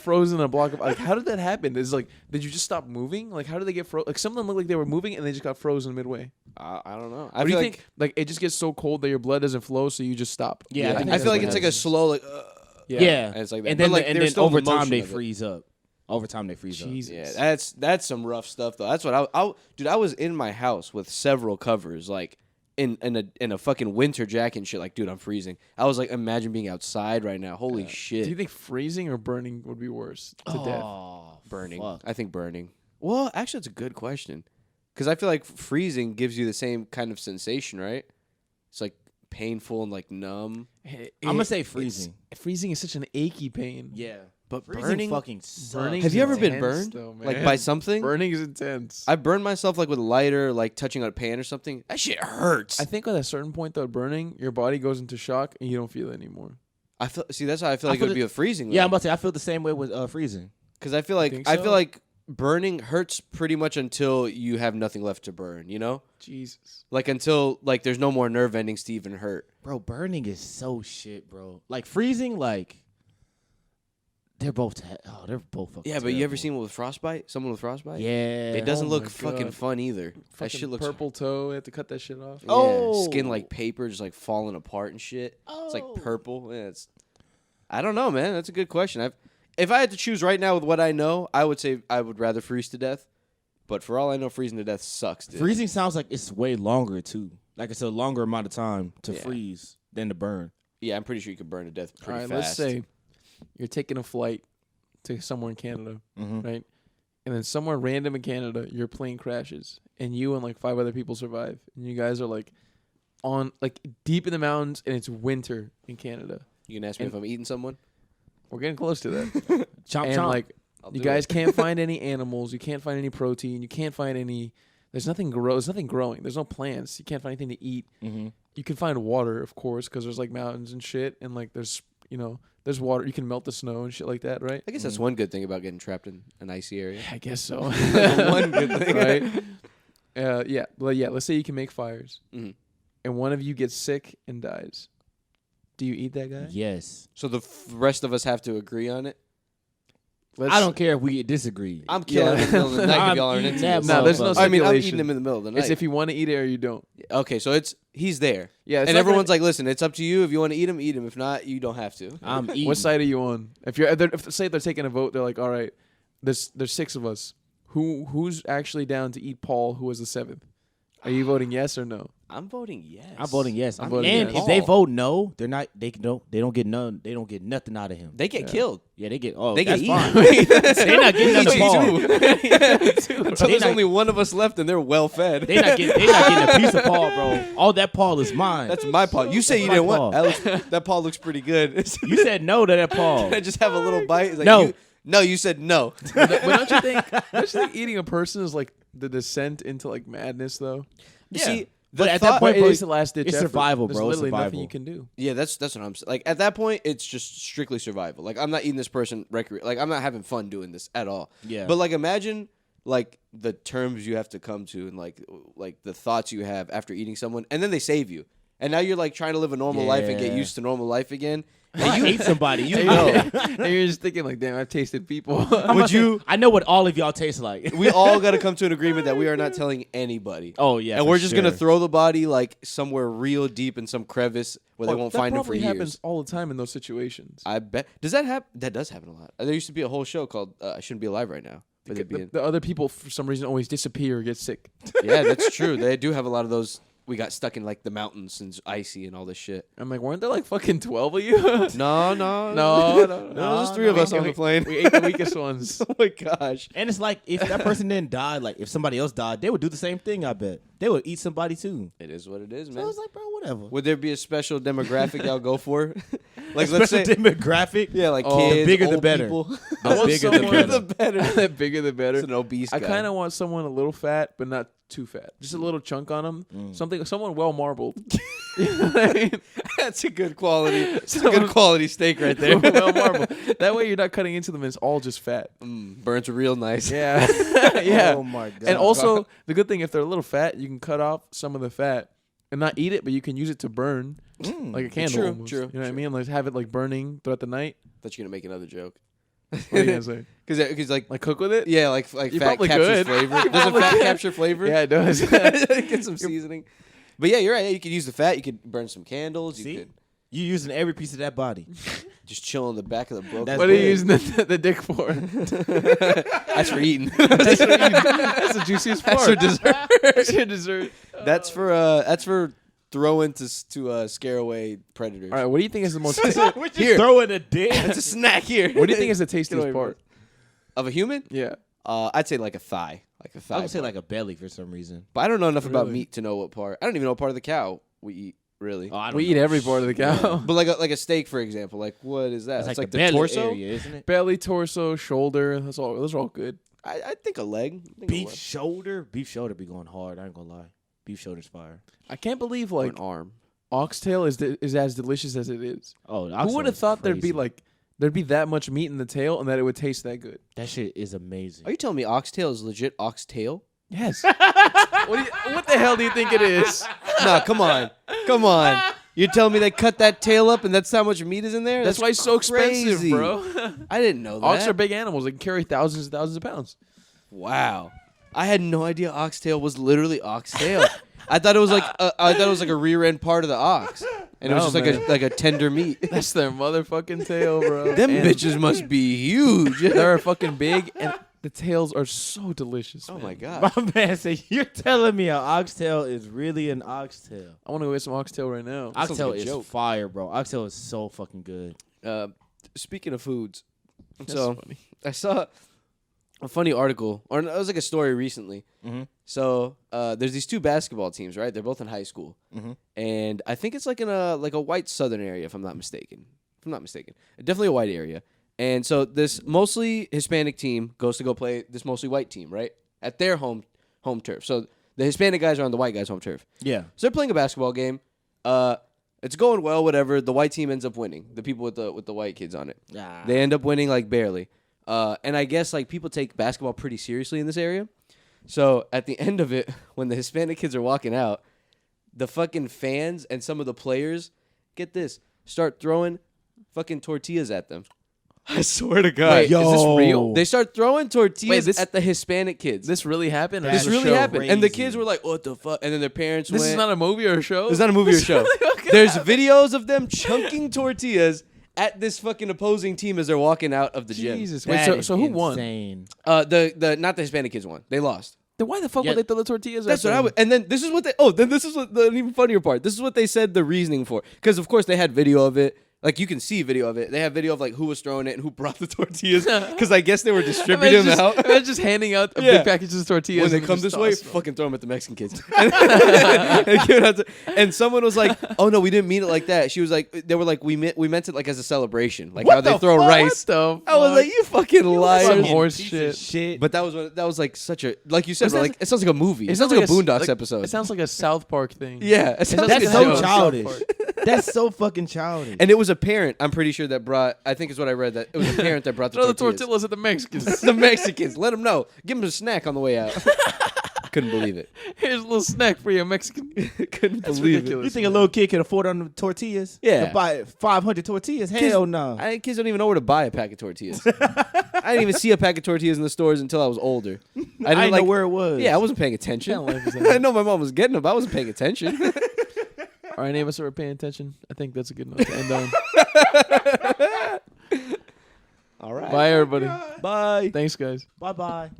frozen in a block of. Like, how did that happen? Is like, did you just stop moving? Like, how did they get frozen? Like, some of them look like they were moving and they just got frozen midway. I don't know. What do you think? Like, it just gets so cold that your blood doesn't flow, so you just stop. Yeah, I think I feel that's like what it's like a happens. slow like. yeah. And it's like that. And then But, like, and there's then still over the time motion they of it. freeze up. Over time they freeze Jesus. Yeah, that's some rough stuff though. That's what dude. I was in my house with several covers, like in a fucking winter jacket and shit. Like, dude, I'm freezing. I was like, imagine being outside right now. Holy shit. Do you think freezing or burning would be worse to death? Burning. Fuck. I think burning. Well, actually, that's a good question. Because I feel like freezing gives you the same kind of sensation, right? It's like painful and like numb. I'm gonna say freezing. Freezing is such an achy pain. Yeah, But freezing burning. fucking sucks. Burning Have you ever been intense, burned? though, Like man. by something? Burning is intense. I burned myself like with a lighter, like touching on a pan or something. That shit hurts. I think at a certain point though, burning, your body goes into shock and you don't feel it anymore. I feel. See, that's how I feel I like it feel would be with freezing. Yeah, I'm about to say I feel the same way with freezing. Because I feel like Think I so? feel like burning hurts pretty much until you have nothing left to burn. You know, Jesus. like until like there's no more nerve endings to even hurt. Bro, burning is so shit, bro. Like freezing, like they're both fucking Yeah, but you ever terrible. seen one with frostbite? Someone with frostbite? Yeah. It doesn't Oh look my fucking God. fun either. That Fucking shit looks purple toe. You have to cut that shit off. Yeah, Oh. skin like paper, just like falling apart and shit. It's like Oh. purple. Yeah, it's. I don't know, man. That's a good question. If I had to choose right now with what I know, I would say I would rather freeze to death. But for all I know, freezing to death sucks, dude. Freezing sounds like it's way longer too. Like it's a longer amount of time to Yeah. freeze than to burn. Yeah, I'm pretty sure you could burn to death All pretty right, fast. let's say you're taking a flight to somewhere in Canada, right? And then somewhere random in Canada, your plane crashes, and you and like 5 other people survive, and you guys are like on like deep in the mountains, and it's winter in Canada. You can ask me if I'm eating someone. We're getting close to that, Chomp and chomp. like I'll you do guys it. can't find any animals, you can't find any protein, you can't find any. There's nothing There's nothing growing. There's no plants. You can't find anything to eat. You can find water, of course, because there's like mountains and shit, and like there's there's water. You can melt the snow and shit like that, right? I guess that's one good thing about getting trapped in an icy area. I guess so. One good thing. right? Yeah, but yeah. Let's say you can make fires, Mhm. and one of you gets sick and dies. Do you eat that guy? Yes. So the rest of us have to agree on it. I don't care if we disagree. I'm killing him in the middle of the night if I'm y'all aren't eating into that this. No, there's no I mean, I'm stipulation. eating him in the middle of the night. It's if you want to eat it or you don't. Okay, so he's there. Yeah, it's And not everyone's gonna- like, listen, it's up to you. If you want to eat him, eat him. If not, you don't have to. I'm eating. What side are you on? If say they're taking a vote, they're like, all right, there's 6 of us. Who's actually down to eat Paul, who was the 7th? Are you voting yes or no? I'm voting yes. I'm voting yes. I'm voting and yes. if they vote no, they're not. They don't get none. They don't get nothing out of him. They get killed. Yeah, they get. Oh, They get that's eaten. fine. They're not getting none of Paul. Until there's not- only one of us left and they're well fed. They not getting a piece of Paul, bro. All that Paul is mine. That's my Paul. You say That's you my didn't Paul. want. That Paul looks pretty good. You said no to that Paul. I just have a little bite. It's like, No. No, you said no. But don't you think eating a person is like the descent into like madness though? Yeah. See, But at thought- that point, It bro, is the last ditch it's effort. survival, There's bro. It's literally nothing survival. you can do. Yeah, that's what I'm saying. Like at that point, it's just strictly survival. Like I'm not eating this person like I'm not having fun doing this at all. Yeah. But like imagine like the terms you have to come to and like the thoughts you have after eating someone, and then they save you, and now you're like trying to live a normal life and get Yeah. used to normal life again. And you ate somebody. You And know. and you're just thinking like, damn, I've tasted people. Would you? I know what all of y'all taste like. We all got to come to an agreement that we are not telling anybody. Oh yeah, and for we're just gonna sure. throw the body like somewhere real deep in some crevice where they won't that find him for probably years. happens all the time in those situations. I bet. Does that happen? That does happen a lot. There used to be a whole show called "I Shouldn't Be Alive Right Now." Where they'd be in- The other people, for some reason, always disappear or get sick. Yeah, that's true. They do have a lot of those. We got stuck in like the mountains and it's icy and all this shit. I'm like, weren't there like fucking 12 of you? No, no. There's just 3 of us on the plane. We ate the weakest ones. Oh my gosh. And it's like if that person didn't die, like if somebody else died, they would do the same thing. I bet they would eat somebody too. It is what it is, So man. it's like, bro, whatever. Would there be a special demographic y'all go for? Like let's say, demographic. yeah, like Oh, kids, the bigger the old better. people. The I want bigger the someone- The better. The bigger the better. It's an obese guy. I kind of want someone a little fat, but not too fat. Just a little chunk on them. Someone well marbled. You know what I mean? That's a good quality. It's a good quality steak right there. Well marbled. That way you're not cutting into them and it's all just fat. Burns real nice. Yeah. Yeah. Oh my god. And also, the good thing, if they're a little fat, you can cut off some of the fat and not eat it, but you can use it to burn like a candle. True, almost. true, You know what I true. mean? Like have it like burning throughout the night. Thought you were gonna make another joke. What are you gonna say? Because like Like cook with it? yeah, like You fat probably captures could. flavor. You Does a probably fat could. capture flavor? Yeah, it does. Get some seasoning. But yeah, you're right. Yeah, you could use the fat. You could burn some candles. You See? could You using every piece of that body. just chill in the back of the broken. That's What are you good. using the dick for? That's for eating. That's the juiciest part. That's for dessert. That's your dessert. That's for throwing to scare away predators. All right, what do you think is the most? We're just throwing a dick. It's a snack here. What do you think is the Get away tastiest from part? it. Of a human? Yeah. I'd say like a thigh. Like a thigh. I would say part. like a belly for some reason. But I don't know enough about Really? meat to know what part. I don't even know what part of the cow we eat, really. Oh, I don't We know. eat every part of the cow. But like a steak, for example. Like, what is that? It's It's like the belly torso? area, isn't it? Belly, torso, shoulder. That's all. Those are all good. I think a leg. I think a Beef leg. shoulder. Beef shoulder be going hard. I ain't gonna lie. Beef shoulder's fire. I can't believe Or like an arm. oxtail is as delicious as it is. Oh, Who would have thought there'd be that much meat in the tail and that it would taste that good? that shit is amazing. Are you telling me oxtail is legit oxtail? Yes. what the hell do you think it is? No, come on. Come on. You're telling me they cut that tail up and that's how much meat is in there? That's why it's so expensive, crazy. bro. I didn't know that. Ox are big animals. They can carry thousands and thousands of pounds. Wow. I had no idea oxtail was literally oxtail. I thought it was like a rear end part of the ox. And it was No, just man. like a tender meat. That's their motherfucking tail, bro. Them And bitches must be huge. They're fucking big, and the tails are so delicious. Oh man. my god. My man said, "You're telling me an oxtail is really an oxtail? I want to go get some oxtail right now. sounds Oxtail like a is joke. fire, bro. Oxtail is so fucking good." Speaking of foods, That's so funny. I saw a funny article, or it was like a story recently. Mhm. So there's these two basketball teams, right? They're both in high school, and I think it's like in a white southern area, if I'm not mistaken. Definitely a white area. And so this mostly Hispanic team goes to go play this mostly white team, right, at their home turf. So the Hispanic guys are on the white guys' home turf. Yeah. So they're playing a basketball game. It's going well, whatever. The white team ends up winning. The people with the white kids on it. Ah. They end up winning like barely. And I guess like people take basketball pretty seriously in this area. So at the end of it, when the Hispanic kids are walking out, the fucking fans and some of the players, get this, start throwing fucking tortillas at them. I swear to God. Wait, is this real? They start throwing tortillas Wait, at the Hispanic kids. This really happened? Or This is it a really show? happened. And the Crazy. kids were like, what the fuck? And then their parents This went. is not a movie or a show? It's not a movie or a This show. really- okay. There's videos of them chunking tortillas at this fucking opposing team as they're walking out of the gym. Jesus. Wait, That so is who won? insane. The not the Hispanic kids won. They lost. Then why the fuck Yeah. would they throw the tortillas That's at what I them? would. And then this is what they. Oh, then this is what the even funnier part. This is what they said the reasoning for. Because of course they had video of it. Like you can see video of it. They have video of like who was throwing it and who brought the tortillas. Because I guess they were distributing them out. They're just handing out Yeah. big packages of tortillas. When they and come just this way, toss them. fucking throw them at the Mexican kids. and, give it out to- and someone was like, "Oh no, we didn't mean it like that." She was like, "They were like, we meant it like as a celebration, like What how they the throw fuck? rice." What the I was fuck? like, "You fucking liars!" Some horse Piece shit. of shit. But that was like such a like you said, It bro, sounds- like it sounds like a movie. It sounds sounds like a Boondocks like- episode. It sounds like a South Park thing. Yeah, it sounds sounds like That's a a so joke. joke. childish. South That's so fucking childish. And it was a parent, I'm pretty sure, that brought. I think is what I read, that it was a parent that brought the Throw the tortillas. tortillas at the Mexicans. The Mexicans, let them know. Give them a snack on the way out. Couldn't believe it. Here's a little snack for you, Mexican. Couldn't That's believe ridiculous. You think a little kid can afford on the tortillas? Yeah. To buy 500 tortillas? Kids- Hell no. Kids don't even know where to buy a pack of tortillas. I didn't even see a pack of tortillas in the stores until I was older. I didn't know where it was. Yeah, I wasn't paying attention. Kind of life is that. I know my mom was getting them, but I wasn't paying attention. All right, any of us are paying attention. I think that's a good note to end on. All right. Bye, everybody. Bye. Thanks, guys. Bye bye.